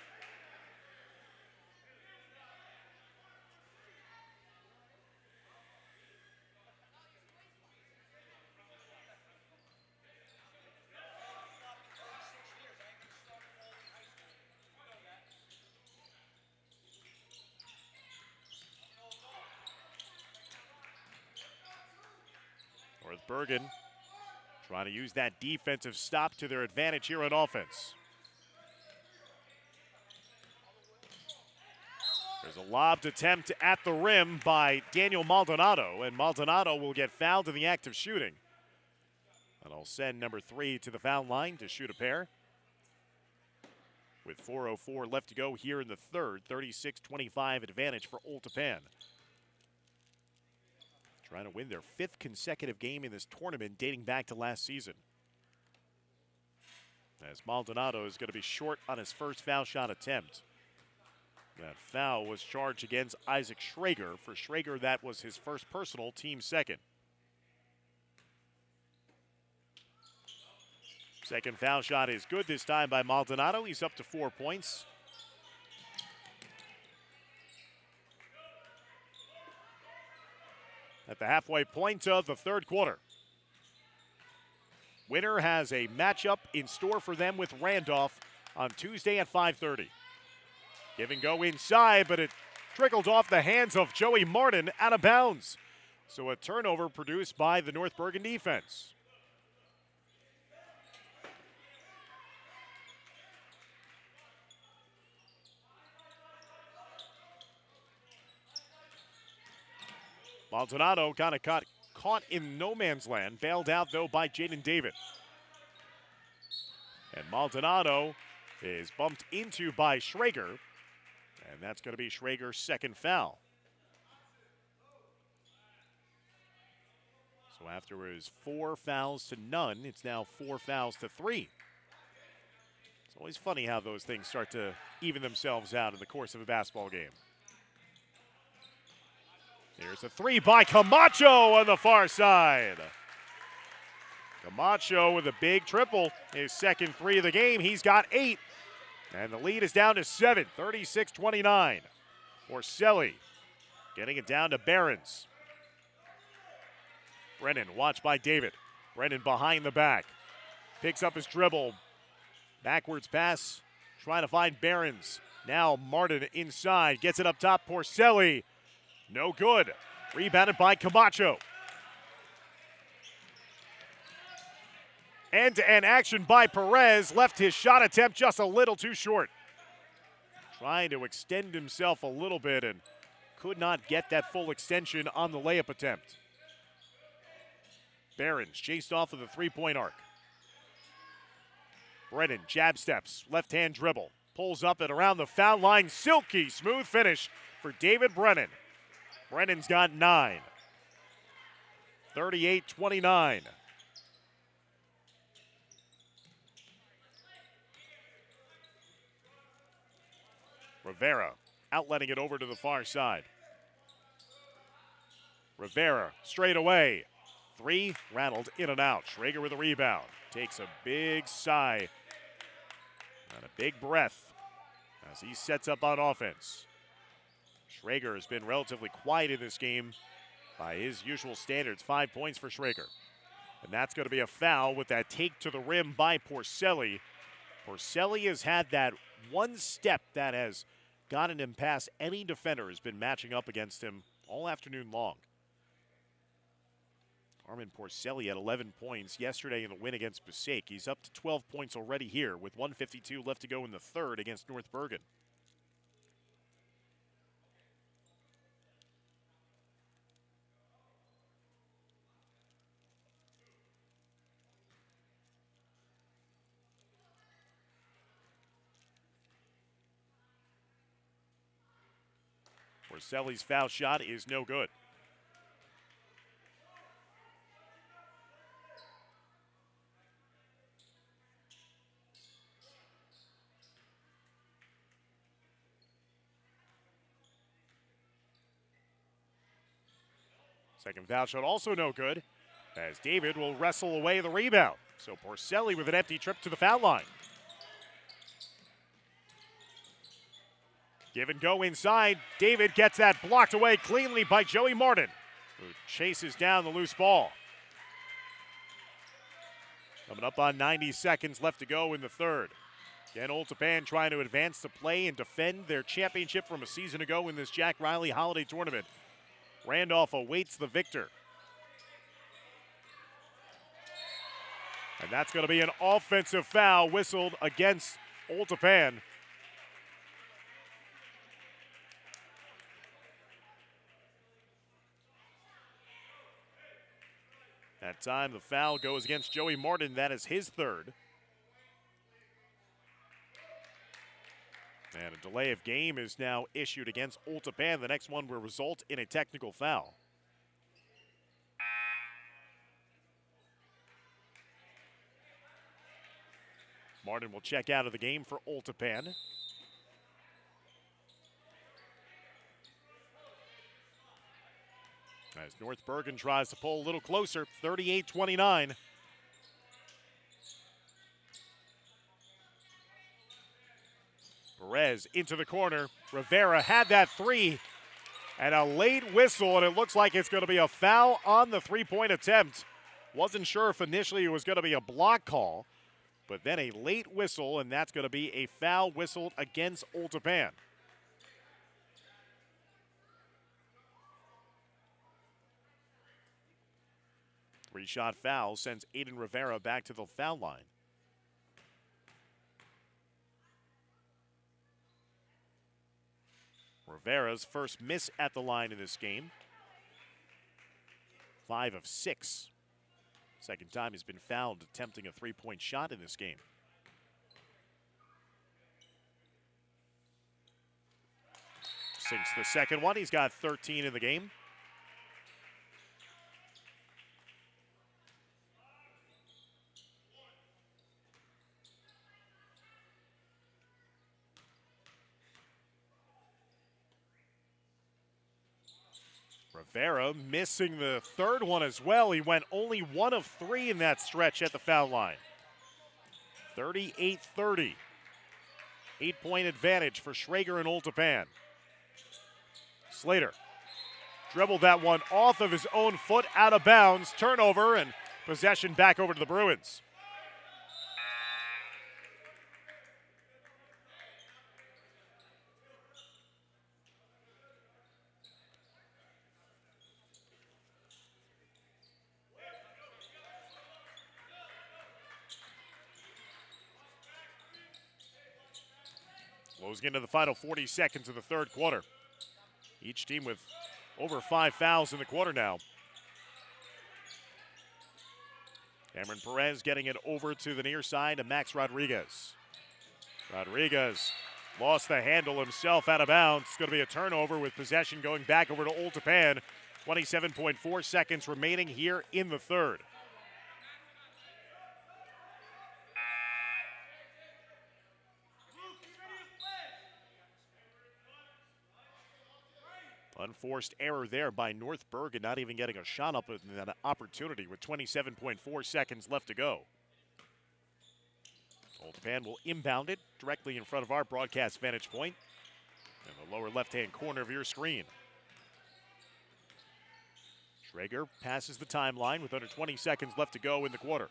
North Bergen trying to use that defensive stop to their advantage here on offense. There's a lobbed attempt at the rim by Daniel Maldonado, and Maldonado will get fouled in the act of shooting. And I'll send number 3 to the foul line to shoot a pair. With 4:04 left to go here in the third, 36-25 advantage for Old Tappan. Trying to win their 5th consecutive game in this tournament dating back to last season. As Maldonado is going to be short on his first foul shot attempt. That foul was charged against Isaac Schrager. For Schrager, that was his first personal, team second. Second foul shot is good this time by Maldonado. He's up to 4 points. At the halfway point of the third quarter. Winner has a matchup in store for them with Randolph on Tuesday at 5:30. Give and go inside, but it trickled off the hands of Joey Martin out of bounds. So a turnover produced by the North Bergen defense. Maldonado kind of caught in no man's land, bailed out though by Jaden David. And Maldonado is bumped into by Schrager, and that's going to be Schrager's second foul. So after his 4 fouls to none, it's now 4 fouls to 3. It's always funny how those things start to even themselves out in the course of a basketball game. Here's a 3 by Camacho on the far side. Camacho with a big triple, his second 3 of the game. He's got 8, and the lead is down to 7, 36-29. Porcelli getting it down to Behrens. Brennan watched by David. Brennan behind the back. Picks up his dribble. Backwards pass, trying to find Behrens. Now Martin inside, gets it up top. Porcelli. No good. Rebounded by Camacho. End-to-end action by Perez. Left his shot attempt just a little too short. Trying to extend himself a little bit and could not get that full extension on the layup attempt. Behrens chased off of the 3-point arc. Brennan jab steps, left-hand dribble. pulls up and around the foul line. Silky smooth finish for David Brennan. Brennan's got 9. 38-29. Rivera outletting it over to the far side. Rivera straight away. 3 rattled in and out. Schrager with a rebound. Takes a big sigh and a big breath as he sets up on offense. Schrager has been relatively quiet in this game by his usual standards. 5 points for Schrager. And that's going to be a foul with that take to the rim by Porcelli. Porcelli has had that one step that has gotten him past any defender who's been matching up against him all afternoon long. Armin Porcelli had 11 points yesterday in the win against Passaic. He's up to 12 points already here with 1:52 left to go in the third against North Bergen. Porcelli's foul shot is no good. Second foul shot also no good, as David will wrestle away the rebound. So Porcelli with an empty trip to the foul line. Give and go inside. David gets that blocked away cleanly by Joey Martin, who chases down the loose ball. Coming up on 90 seconds left to go in the third. Again, Old Tappan trying to advance the play and defend their championship from a season ago in this Jack Riley Holiday Tournament. Randolph awaits the victor. And that's going to be an offensive foul whistled against Old Tappan. That time the foul goes against Joey Martin. That is his third. And a delay of game is now issued against Old Tappan. The next one will result in a technical foul. Martin will check out of the game for Old Tappan. As North Bergen tries to pull a little closer, 38-29. Perez into the corner. Rivera had that 3 and a late whistle, and it looks like it's going to be a foul on the three-point attempt. Wasn't sure if initially it was going to be a block call, but then a late whistle, and that's going to be a foul whistled against Old Tappan. Three-shot foul sends Aiden Rivera back to the foul line. Rivera's first miss at the line in this game. 5 of 6. Second time he's been fouled attempting a three-point shot in this game. Since the second one, he's got 13 in the game. Rivera missing the third one as well. He went only 1 of 3 in that stretch at the foul line. 38-30. 8-point advantage for Schrager and Old Tappan. Slater dribbled that one off of his own foot, out of bounds. Turnover and possession back over to the Bruins. Closing into the final 40 seconds of the third quarter. Each team with over 5 fouls in the quarter now. Cameron Perez getting it over to the near side to Max Rodriguez. Rodriguez lost the handle himself out of bounds. It's going to be a turnover with possession going back over to Old Tappan. 27.4 seconds remaining here in the third. Unforced error there by North Bergen, not even getting a shot up in that opportunity with 27.4 seconds left to go. Old Tappan will inbound it directly in front of our broadcast vantage point in the lower left-hand corner of your screen. Schrager passes the timeline with under 20 seconds left to go in the quarter.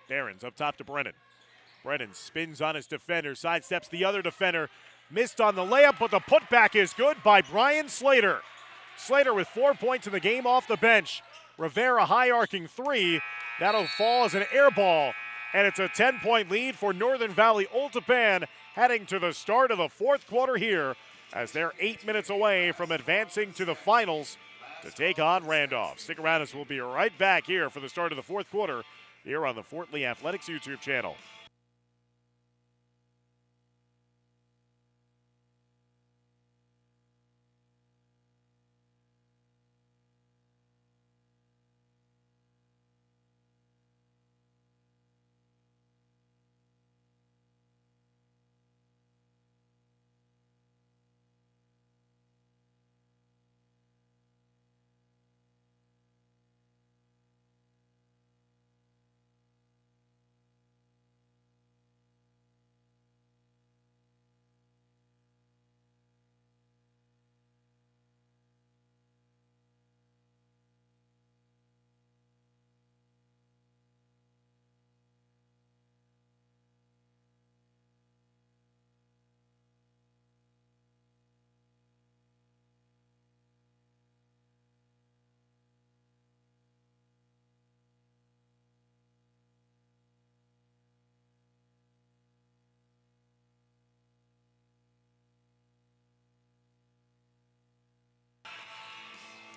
Behrens up top to Brennan. Brennan spins on his defender, sidesteps the other defender. Missed on the layup, but the putback is good by Brian Slater. Slater with 4 points in the game off the bench. Rivera high-arcing three. That'll fall as an air ball. And it's a 10-point lead for Northern Valley Old Tappan heading to the start of the fourth quarter here as they're 8 minutes away from advancing to the finals to take on Randolph. Stick around as we'll be right back here for the start of the fourth quarter here on the Fort Lee Athletics YouTube channel.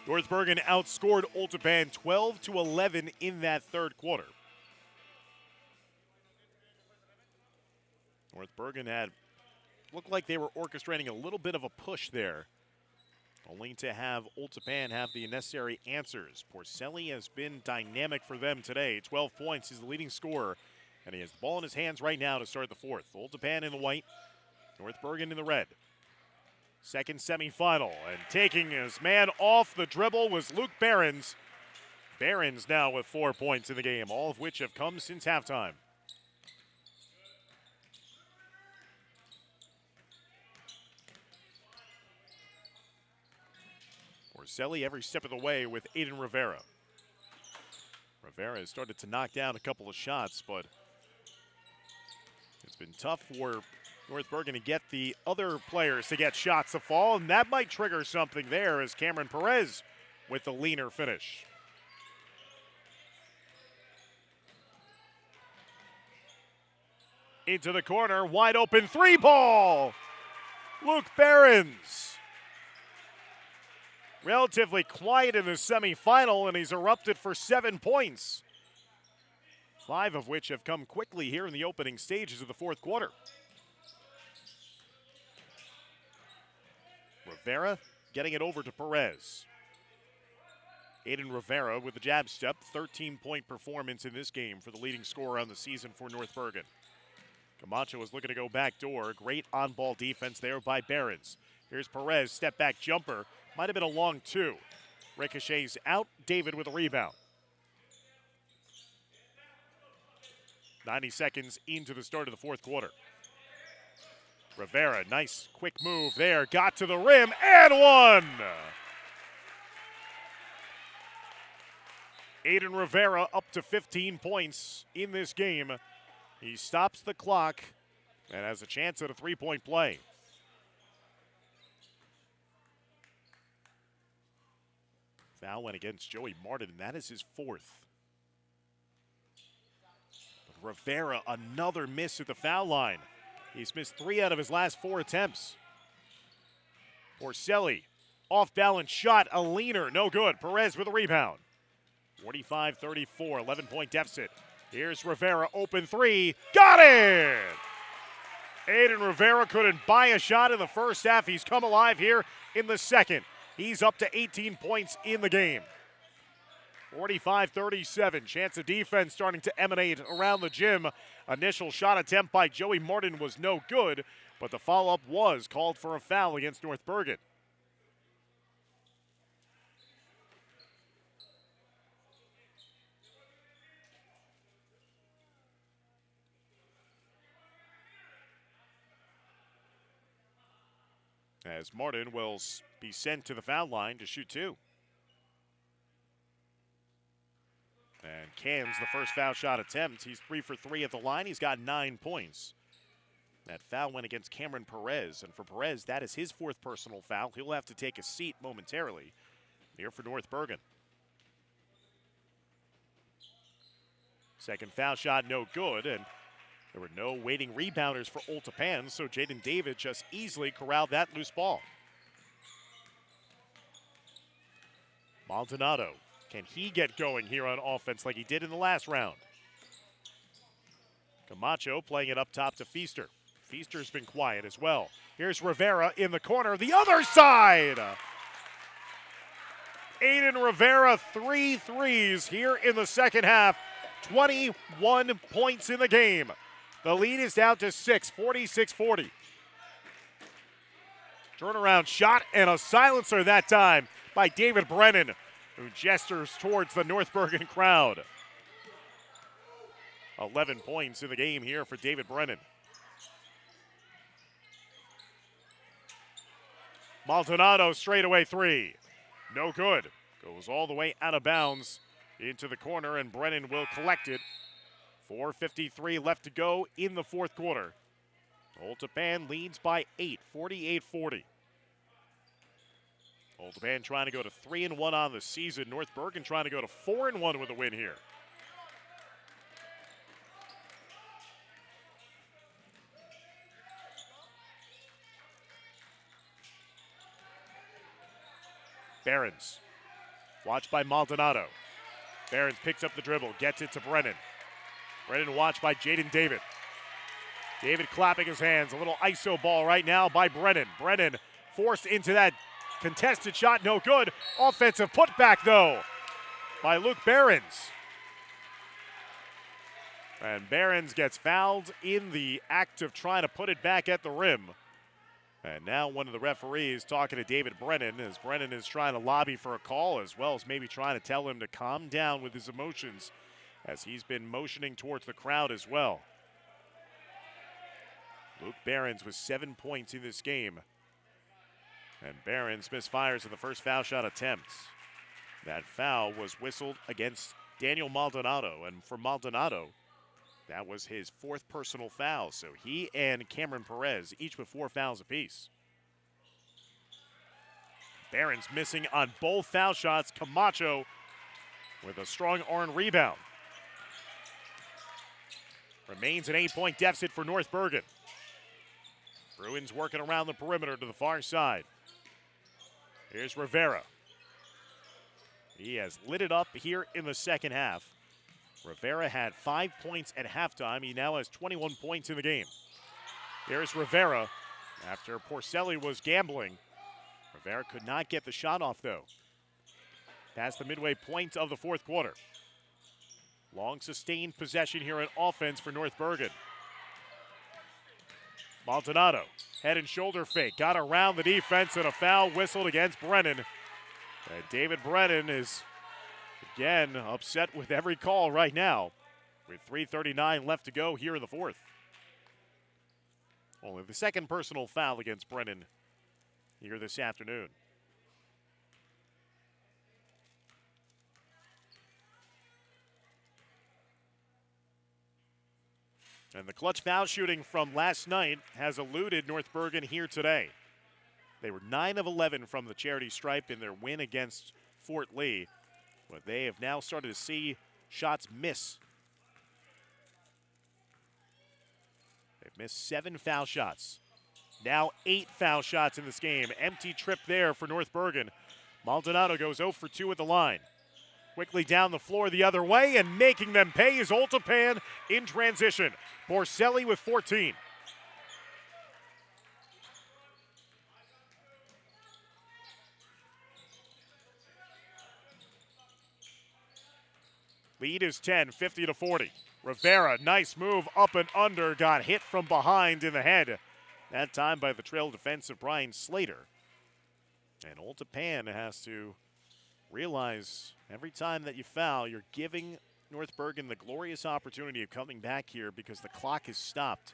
North Bergen outscored Old Tappan 12-11 in that third quarter. North Bergen looked like they were orchestrating a little bit of a push there, only to have Old Tappan have the necessary answers. Porcelli has been dynamic for them today. 12 points, he's the leading scorer, and he has the ball in his hands right now to start the fourth. Old Tappan in the white, North Bergen in the red. Second semifinal, and taking his man off the dribble was Luke Behrens. Behrens now with 4 points in the game, all of which have come since halftime. Porcelli every step of the way with Aiden Rivera. Rivera has started to knock down a couple of shots, but it's been tough for North Bergen to get the other players to get shots to fall, and that might trigger something there as Cameron Perez with the leaner finish. Into the corner, wide open three ball. Luke Behrens. Relatively quiet in the semifinal, and he's erupted for 7 points. 5 of which have come quickly here in the opening stages of the fourth quarter. Rivera getting it over to Perez. Aiden Rivera with the jab step, 13-point performance in this game for the leading scorer on the season for North Bergen. Camacho is looking to go back door. Great on-ball defense there by Behrens. Here's Perez, step back jumper. Might have been a long two. Ricochets out, David with a rebound. 90 seconds into the start of the fourth quarter. Rivera, nice quick move there, got to the rim and one! Aiden Rivera up to 15 points in this game. He stops the clock and has a chance at a three-point play. Foul went against Joey Martin, and that is his fourth. But Rivera, another miss at the foul line. He's missed 3 out of his last 4 attempts. Porcelli, off-balance shot, a leaner, no good. Perez with a rebound. 45-34, 11-point deficit. Here's Rivera, open three, got it! Aiden Rivera couldn't buy a shot in the first half. He's come alive here in the second. He's up to 18 points in the game. 45-37, chance of defense starting to emanate around the gym. Initial shot attempt by Joey Martin was no good, but the follow-up was called for a foul against North Bergen. As Martin will be sent to the foul line to shoot two. And cans the first foul shot attempt. He's 3 for 3 at the line. He's got 9 points. That foul went against Cameron Perez. And for Perez, that is his 4th personal foul. He'll have to take a seat momentarily here for North Bergen. Second foul shot, no good. And there were no waiting rebounders for Old Tappan, so Jaden David just easily corralled that loose ball. Maldonado, can he get going here on offense like he did in the last round? Camacho playing it up top to Feaster. Feaster's been quiet as well. Here's Rivera in the corner, the other side! Aiden Rivera, 3 threes here in the second half. 21 points in the game. The lead is down to 6, 46-40. Turnaround shot and a silencer that time by David Brennan, who gestures towards the North Bergen crowd. 11 points in the game here for David Brennan. Maldonado straightaway 3. No good. Goes all the way out of bounds into the corner, and Brennan will collect it. 4:53 left to go in the fourth quarter. Old Tappan leads by 8, 48-40. Old Tappan trying to go to 3-1 on the season. North Bergen trying to go to 4-1 with a win here. Behrens, watched by Maldonado. Behrens picks up the dribble, gets it to Brennan. Brennan watched by Jaden David. David clapping his hands. A little ISO ball right now by Brennan. Brennan forced into that contested shot, no good. Offensive putback, though, by Luke Behrens. And Behrens gets fouled in the act of trying to put it back at the rim. And now one of the referees talking to David Brennan as Brennan is trying to lobby for a call, as well as maybe trying to tell him to calm down with his emotions, as he's been motioning towards the crowd as well. Luke Behrens with 7 points in this game. And Behrens misfires in the first foul shot attempt. That foul was whistled against Daniel Maldonado. And for Maldonado, that was his 4th personal foul. So he and Cameron Perez, each with 4 fouls apiece. Behrens missing on both foul shots. Camacho with a strong arm rebound. Remains an 8-point deficit for North Bergen. Bruins working around the perimeter to the far side. Here's Rivera. He has lit it up here in the second half. Rivera had 5 points at halftime. He now has 21 points in the game. Here's Rivera. After Porcelli was gambling, Rivera could not get the shot off, though. Past the midway point of the fourth quarter. Long sustained possession here in offense for North Bergen. Maldonado, head and shoulder fake, got around the defense, and a foul whistled against Brennan. And David Brennan is, again, upset with every call right now, with 3:39 left to go here in the fourth. Only the second personal foul against Brennan here this afternoon. And the clutch foul shooting from last night has eluded North Bergen here today. They were 9 of 11 from the charity stripe in their win against Fort Lee, but they have now started to see shots miss. They've missed 7 foul shots. Now 8 foul shots in this game. Empty trip there for North Bergen. Maldonado goes 0 for 2 at the line. Quickly down the floor the other way, and making them pay is Oltapan in transition. Porcelli with 14. Lead is 10, 50-40. Rivera, nice move, up and under, got hit from behind in the head. That time by the trail defensive Brian Slater. And Oltapan has to realize every time that you foul, you're giving North Bergen the glorious opportunity of coming back here because the clock has stopped.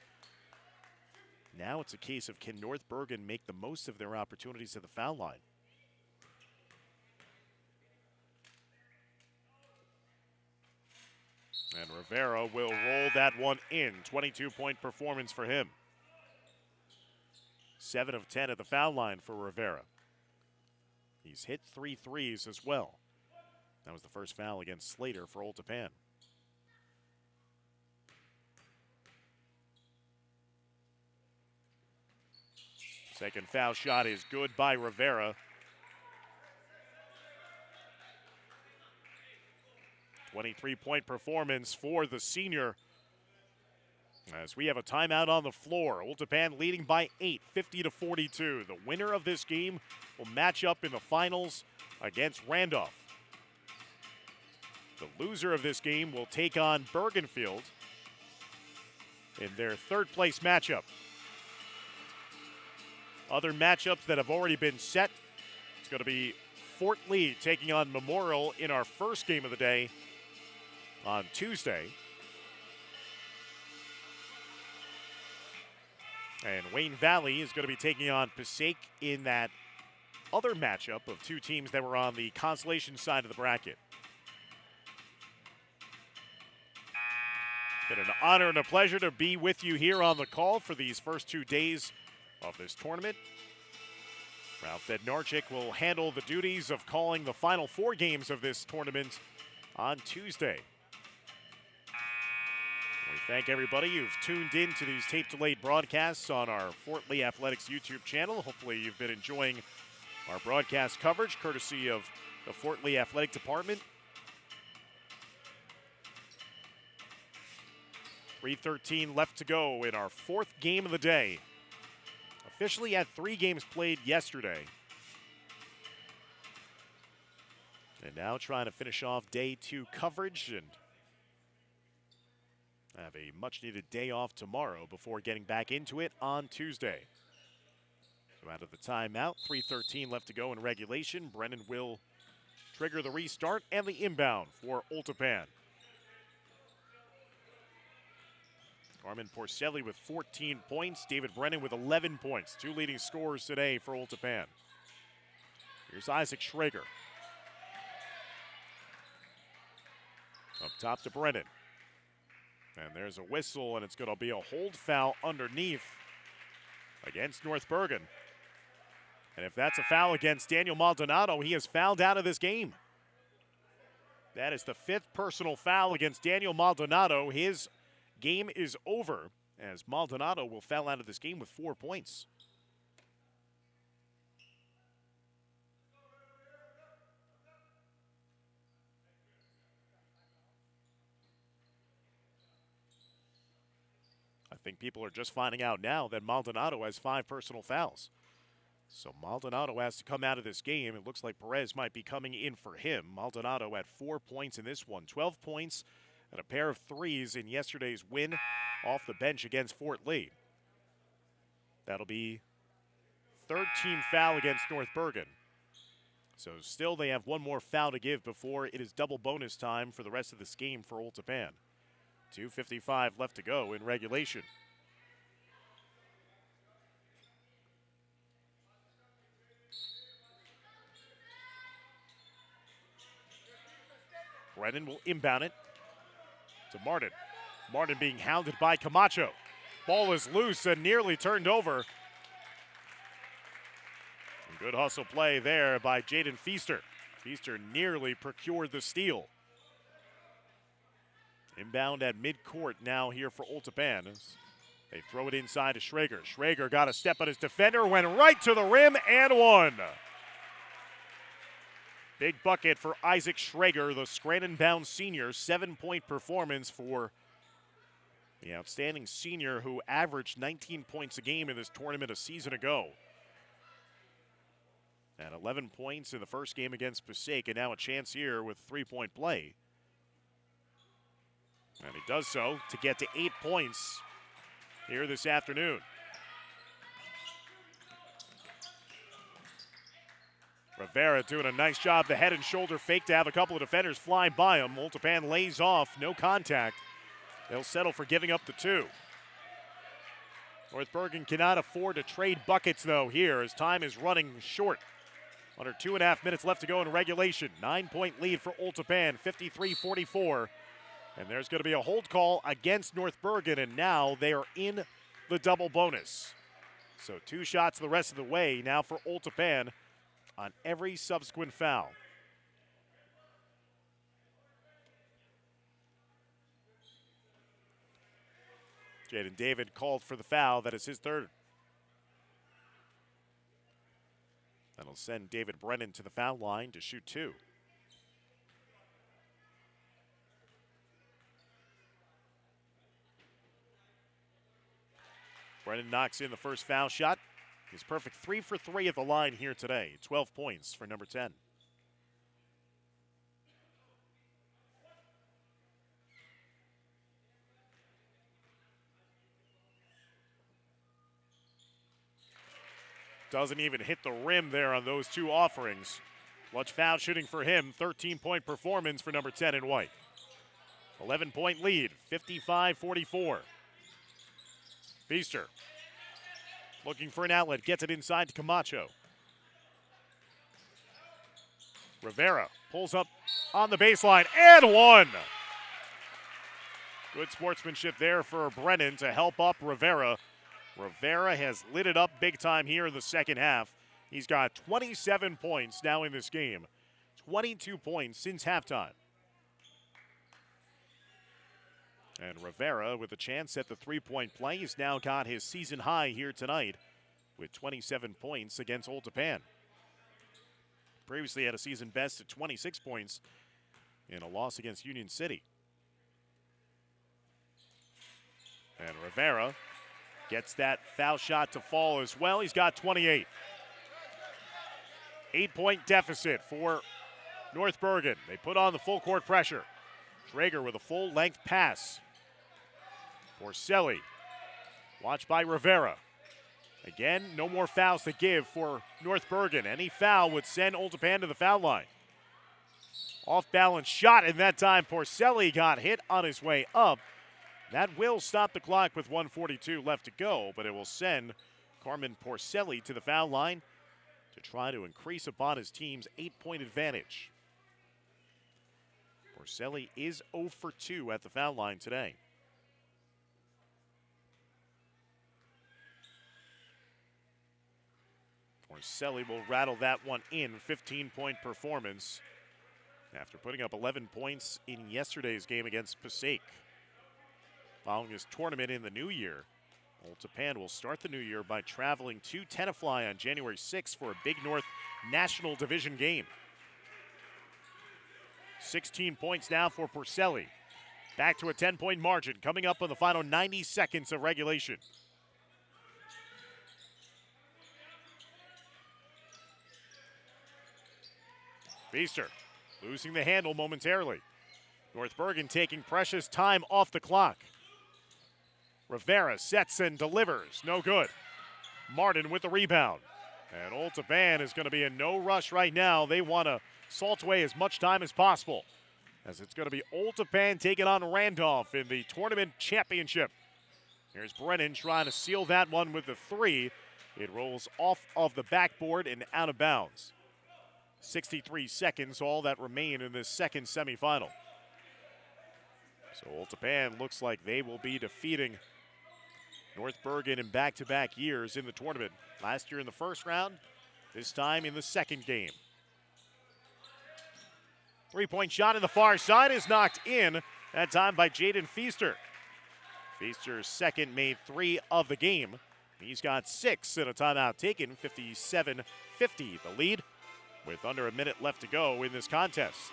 Now it's a case of, can North Bergen make the most of their opportunities at the foul line? And Rivera will roll that one in. 22-point performance for him. 7 of 10 at the foul line for Rivera. He's hit 3 threes as well. That was the first foul against Slater for Oltapan. Second foul shot is good by Rivera. 23-point performance for the senior. As we have a timeout on the floor. Oltapan leading by 8, 50-42. The winner of this game will match up in the finals against Randolph. The loser of this game will take on Bergenfield in their third-place matchup. Other matchups that have already been set. It's going to be Fort Lee taking on Memorial in our first game of the day on Tuesday. And Wayne Valley is going to be taking on Passaic in that other matchup of two teams that were on the consolation side of the bracket. Been an honor and a pleasure to be with you here on the call for these first 2 days of this tournament. Ralph Bednarczyk will handle the duties of calling the final 4 games of this tournament on Tuesday. We thank everybody who've tuned in to these tape-delayed broadcasts on our Fort Lee Athletics YouTube channel. Hopefully you've been enjoying our broadcast coverage, courtesy of the Fort Lee Athletic Department. 3:13 left to go in our 4th game of the day. Officially had 3 games played yesterday. And now trying to finish off day 2 coverage and have a much-needed day off tomorrow before getting back into it on Tuesday. So out of the timeout, 3:13 left to go in regulation. Brennan will trigger the restart and the inbound for Oltapan. Carmen Porcelli with 14 points. David Brennan with 11 points. 2 leading scorers today for Oltapan. Here's Isaac Schrager. Up top to Brennan. And there's a whistle, and it's going to be a hold foul underneath against North Bergen. And if that's a foul against Daniel Maldonado, he is fouled out of this game. That is the 5th personal foul against Daniel Maldonado. His game is over as Maldonado will foul out of this game with 4 points. I think people are just finding out now that Maldonado has 5 personal fouls. So Maldonado has to come out of this game. It looks like Perez might be coming in for him. Maldonado had 4 points in this one, 12 points and a pair of threes in yesterday's win off the bench against Fort Lee. That'll be 3rd team foul against North Bergen. So still they have 1 more foul to give before it is double bonus time for the rest of this game for Oltapan. 2:55 left to go in regulation. Brennan will inbound it to Martin. Martin being hounded by Camacho. Ball is loose and nearly turned over. And good hustle play there by Jaden Feaster. Feaster nearly procured the steal. Inbound at midcourt now here for Oltapan. They throw it inside to Schrager. Schrager got a step on his defender, went right to the rim and one. Big bucket for Isaac Schrager, the Scranton-bound senior. 7-point performance for the outstanding senior who averaged 19 points a game in this tournament a season ago. And 11 points in the first game against Passaic, and now a chance here with three-point play. And he does so to get to 8 points here this afternoon. Rivera doing a nice job, the head and shoulder fake to have a couple of defenders fly by him. Multipan lays off, no contact. They'll settle for giving up the 2. North Bergen cannot afford to trade buckets, though, here as time is running short. Under 2.5 minutes left to go in regulation. 9-point lead for Oltapan, 53-44. And there's going to be a hold call against North Bergen, and now they are in the double bonus. So 2 shots the rest of the way now for Oltapan on every subsequent foul. Jaden David called for the foul. That is his 3rd. That'll send David Brennan to the foul line to shoot 2. Brennan knocks in the first foul shot. He's perfect 3 for 3 at the line here today. 12 points for number 10. Doesn't even hit the rim there on those 2 offerings. Clutch foul shooting for him. 13-point performance for number 10 in white. 11-point lead, 55-44. Feaster looking for an outlet, gets it inside to Camacho. Rivera pulls up on the baseline and 1. Good sportsmanship there for Brennan to help up Rivera. Rivera has lit it up big time here in the second half. He's got 27 points now in this game, 22 points since halftime. And Rivera with a chance at the three-point play. He's now got his season high here tonight with 27 points against Oltapan. Previously had a season best at 26 points in a loss against Union City. And Rivera gets that foul shot to fall as well. He's got 28. 8-point deficit for North Bergen. They put on the full court pressure. Traeger with a full length pass. Porcelli, watched by Rivera. Again, no more fouls to give for North Bergen. Any foul would send Oltapan to the foul line. Off balance shot, and that time Porcelli got hit on his way up. That will stop the clock with 1:42 left to go, but it will send Carmen Porcelli to the foul line to try to increase upon his team's 8-point advantage. Porcelli is 0 for 2 at the foul line today. Porcelli will rattle that one in. 15-point performance after putting up 11 points in yesterday's game against Passaic. Following his tournament in the new year, Oltapan will start the new year by traveling to Tenafly on January 6th for a Big North National Division game. 16 points now for Porcelli. Back to a 10-point margin coming up on the final 90 seconds of regulation. Feaster losing the handle momentarily. North Bergen taking precious time off the clock. Rivera sets and delivers. No good. Martin with the rebound. And Oltapan is going to be in no rush right now. They want to salt away as much time as possible, as it's going to be Oltapan taking on Randolph in the tournament championship. Here's Brennan trying to seal that one with the 3. It rolls off of the backboard and out of bounds. 63 seconds, all that remain in this second semifinal. So Oltapan looks like they will be defeating North Bergen in back-to-back years in the tournament. Last year in the first round, this time in the second game. 3-point shot in the far side is knocked in, that time by Jaden Feaster. Feaster's second made 3 of the game. He's got 6 in a timeout taken, 57-50 the lead. with under a minute left to go in this contest.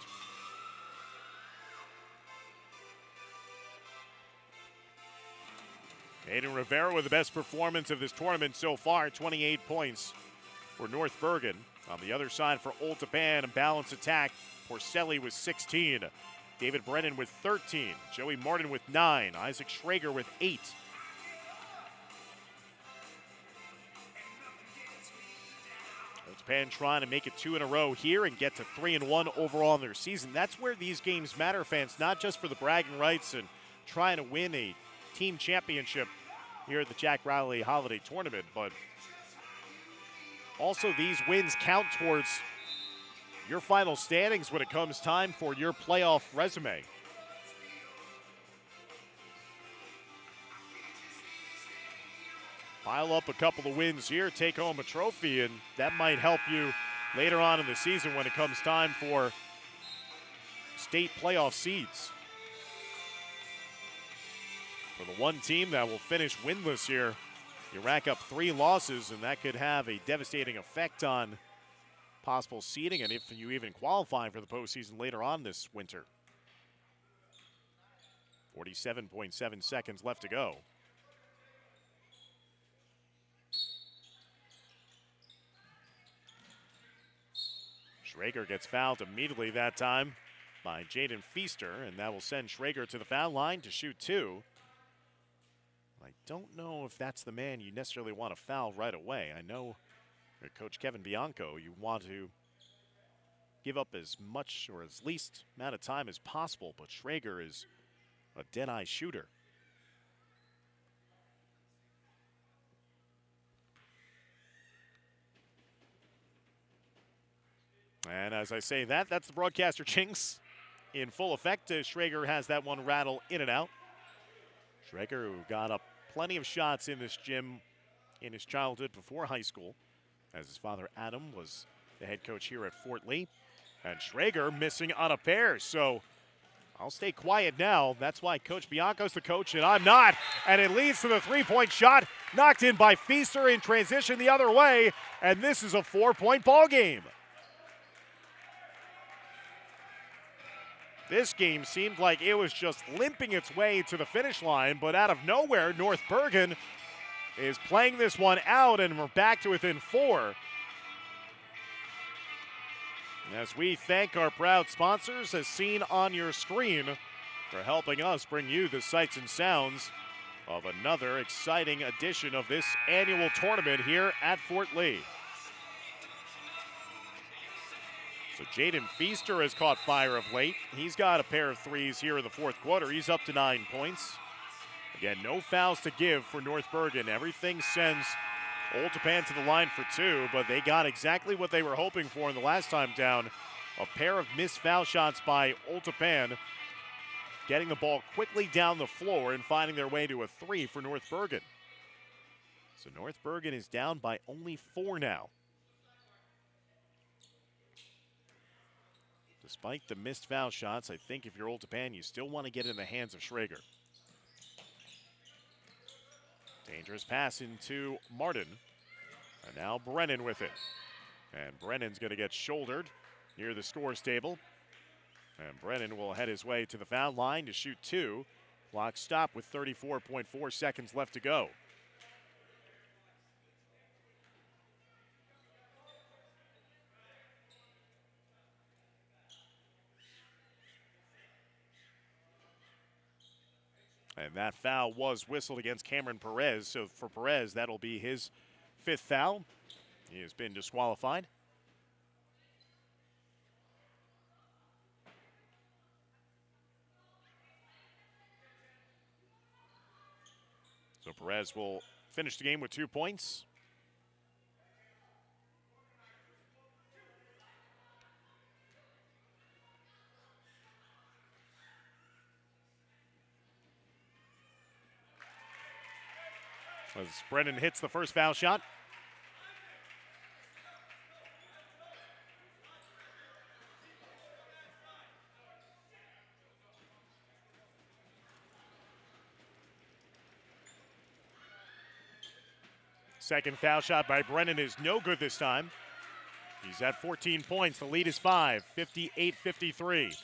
Aiden Rivera with the best performance of this tournament so far, 28 points for North Bergen. On the other side for Old Tappan, a balanced attack, Porcelli with 16. David Brennan with 13. Joey Martin with 9. Isaac Schrager with 8. Old Tappan trying to make it 2 in a row here and get to 3-1 overall in their season. That's where these games matter, fans, not just for the bragging rights and trying to win a team championship here at the Jack Riley Holiday Tournament, but also these wins count towards your final standings when it comes time for your playoff resume. Pile up a couple of wins here, take home a trophy, and that might help you later on in the season when it comes time for state playoff seeds. For the one team that will finish winless here, you rack up 3 losses, and that could have a devastating effect on possible seeding and if you even qualify for the postseason later on this winter. 47.7 seconds left to go. Schrager gets fouled immediately that time by Jaden Feaster, and that will send Schrager to the foul line to shoot 2. I don't know if that's the man you necessarily want to foul right away. I know Coach Kevin Bianco, you want to give up as much or as least amount of time as possible, but Schrager is a dead-eye shooter. And as I say that, that's the broadcaster jinx in full effect. Schrager has that one rattle in and out. Schrager, who got up plenty of shots in this gym in his childhood before high school, as his father Adam was the head coach here at Fort Lee. And Schrager missing on a pair, so I'll stay quiet now. That's why Coach Bianco's the coach and I'm not. And it leads to the 3-point shot, knocked in by Feaster in transition the other way, and this is a 4-point ball game. This game seemed like it was just limping its way to the finish line, but out of nowhere, North Bergen is playing this one out, and we're back to within 4. As we thank our proud sponsors, as seen on your screen, for helping us bring you the sights and sounds of another exciting edition of this annual tournament here at Fort Lee. So Jaden Feaster has caught fire of late. He's got a pair of threes here in the fourth quarter. He's up to 9 points. Again, no fouls to give for North Bergen. Everything sends Old Tappan to the line for 2, but they got exactly what they were hoping for in the last time down. A pair of missed foul shots by Old Tappan, getting the ball quickly down the floor and finding their way to a 3 for North Bergen. So North Bergen is down by only 4 now. Despite the missed foul shots, I think if you're Old Tappan, you still want to get in the hands of Schrager. Dangerous pass into Martin. And now Brennan with it. And Brennan's going to get shouldered near the scores table. And Brennan will head his way to the foul line to shoot 2. Clock stop with 34.4 seconds left to go. And that foul was whistled against Cameron Perez. So for Perez, that'll be his 5th foul. He has been disqualified. So Perez will finish the game with 2 points. As Brennan hits the first foul shot. Second foul shot by Brennan is no good this time. He's at 14 points. The lead is 5, 58-53.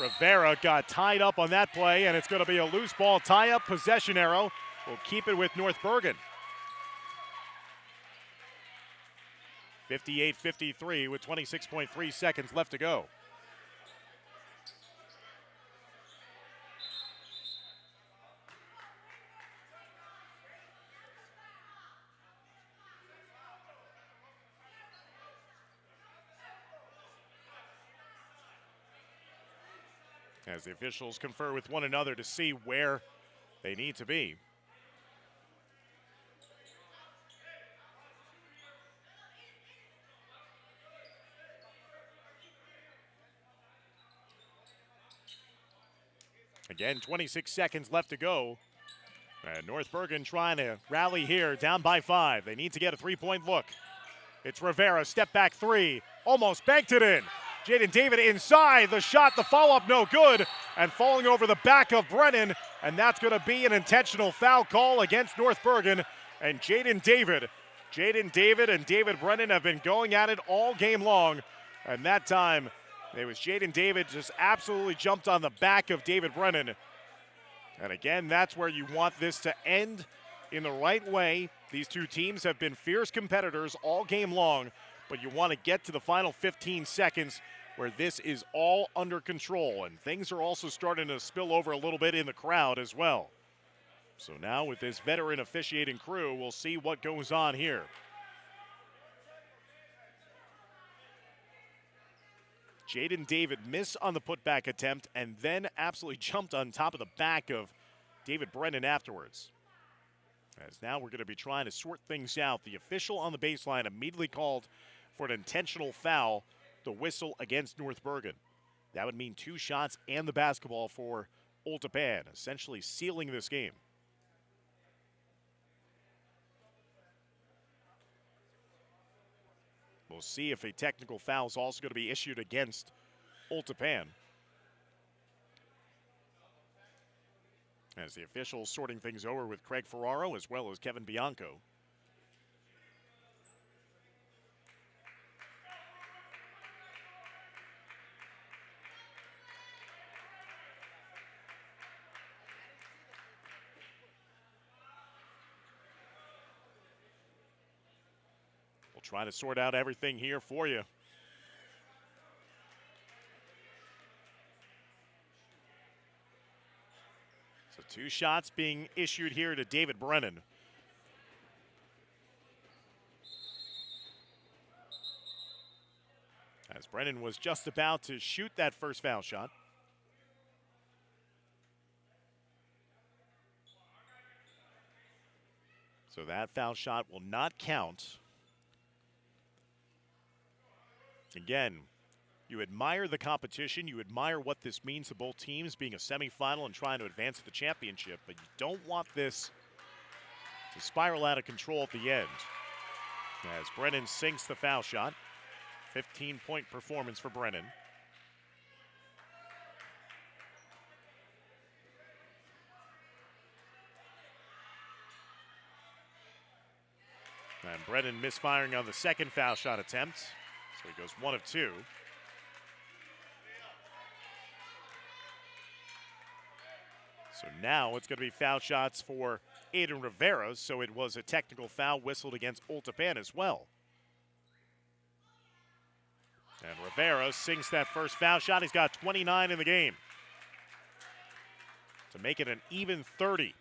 Rivera got tied up on that play, and it's going to be a loose ball tie-up. Possession arrow will keep it with North Bergen. 58-53 with 26.3 seconds left to go. As the officials confer with one another to see where they need to be. Again, 26 seconds left to go. And North Bergen trying to rally here, down by 5. They need to get a three-point look. It's Rivera, step back 3, almost banked it in. Jaden David inside, the shot, the follow-up no good, and falling over the back of Brennan, and that's going to be an intentional foul call against North Bergen. And Jaden David and David Brennan have been going at it all game long, and that time it was Jaden David just absolutely jumped on the back of David Brennan. And again, that's where you want this to end in the right way. These two teams have been fierce competitors all game long, but you want to get to the final 15 seconds where this is all under control, and things are also starting to spill over a little bit in the crowd as well. So now with this veteran officiating crew, we'll see what goes on here. Jaden David missed on the putback attempt and then absolutely jumped on top of the back of David Brennan afterwards. As now we're going to be trying to sort things out. The official on the baseline immediately called for an intentional foul, the whistle against North Bergen. That would mean 2 shots and the basketball for Old Tappan, essentially sealing this game. We'll see if a technical foul is also going to be issued against Old Tappan. As the officials sorting things over with Craig Ferraro as well as Kevin Bianco. Trying to sort out everything here for you. So 2 shots being issued here to David Brennan. As Brennan was just about to shoot that first foul shot. So that foul shot will not count. Again, you admire the competition. You admire what this means to both teams, being a semifinal and trying to advance to the championship. But you don't want this to spiral out of control at the end. As Brennan sinks the foul shot. 15-point performance for Brennan. And Brennan misfiring on the second foul shot attempt. So he goes 1 of 2. So now it's going to be foul shots for Aiden Rivera. So it was a technical foul whistled against Old Tappan as well. And Rivera sinks that first foul shot. He's got 29 in the game to make it an even 30.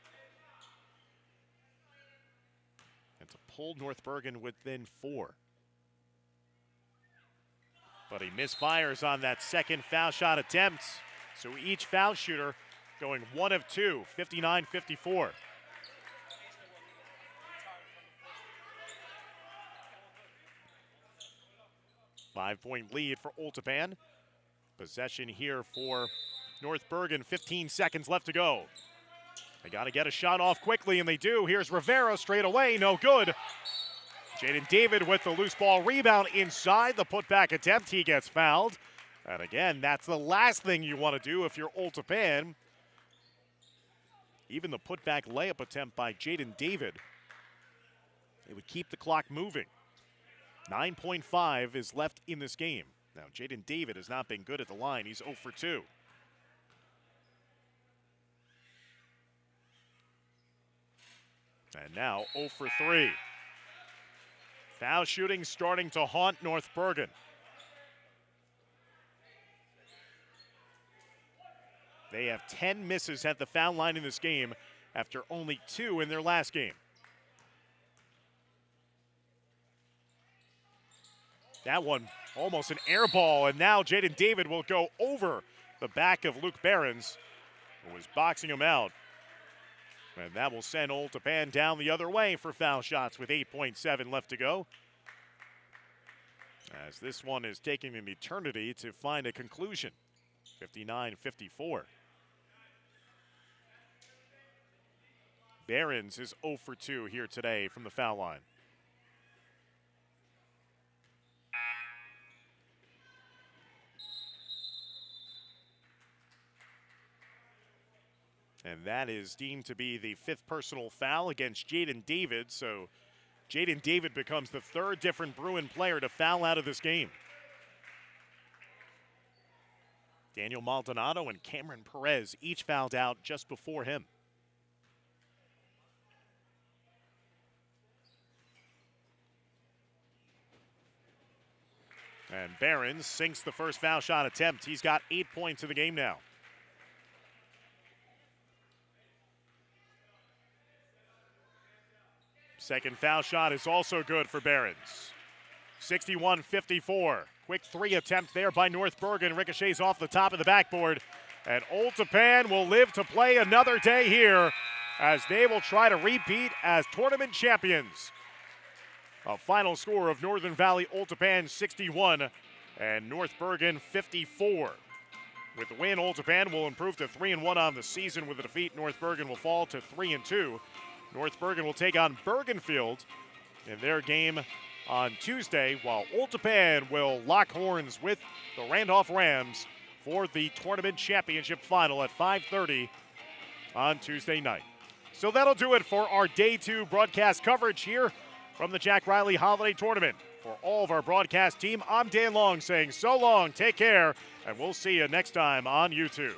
And to pull North Bergen within 4. But he misfires on that second foul shot attempt. So each foul shooter going 1 of 2, 59-54. Five-point lead for Old Tappan. Possession here for North Bergen, 15 seconds left to go. They got to get a shot off quickly, and they do. Here's Rivera straight away, no good. Jaden David with the loose ball rebound inside the putback attempt. He gets fouled. And again, that's the last thing you want to do if you're Old Tappan. Even the putback layup attempt by Jaden David, it would keep the clock moving. 9.5 is left in this game. Now, Jaden David has not been good at the line. He's 0 for 2. And now 0 for 3. Foul shooting starting to haunt North Bergen. They have 10 misses at the foul line in this game after only 2 in their last game. That one almost an air ball, and now Jaden David will go over the back of Luke Behrens, who was boxing him out. And that will send Old Tappan down the other way for foul shots with 8.7 left to go. As this one is taking an eternity to find a conclusion. 59-54. Behrens is 0 for 2 here today from the foul line. And that is deemed to be the 5th personal foul against Jaden David. So Jaden David becomes the 3rd different Bruin player to foul out of this game. Daniel Maldonado and Cameron Perez each fouled out just before him. And Behrens sinks the first foul shot attempt. He's got 8 points in the game now. Second foul shot is also good for Behrens. 61-54. Quick 3 attempt there by North Bergen. Ricochets off the top of the backboard. And Old Tappan will live to play another day here as they will try to repeat as tournament champions. A final score of Northern Valley Old Tappan 61 and North Bergen 54. With the win, Old Tappan will improve to 3-1 on the season. With a defeat, North Bergen will fall to 3-2. North Bergen will take on Bergenfield in their game on Tuesday, while Old Tappan will lock horns with the Randolph Rams for the tournament championship final at 5:30 on Tuesday night. So that'll do it for our Day 2 broadcast coverage here from the Jack Riley Holiday Tournament. For all of our broadcast team, I'm Dan Long saying so long, take care, and we'll see you next time on YouTube.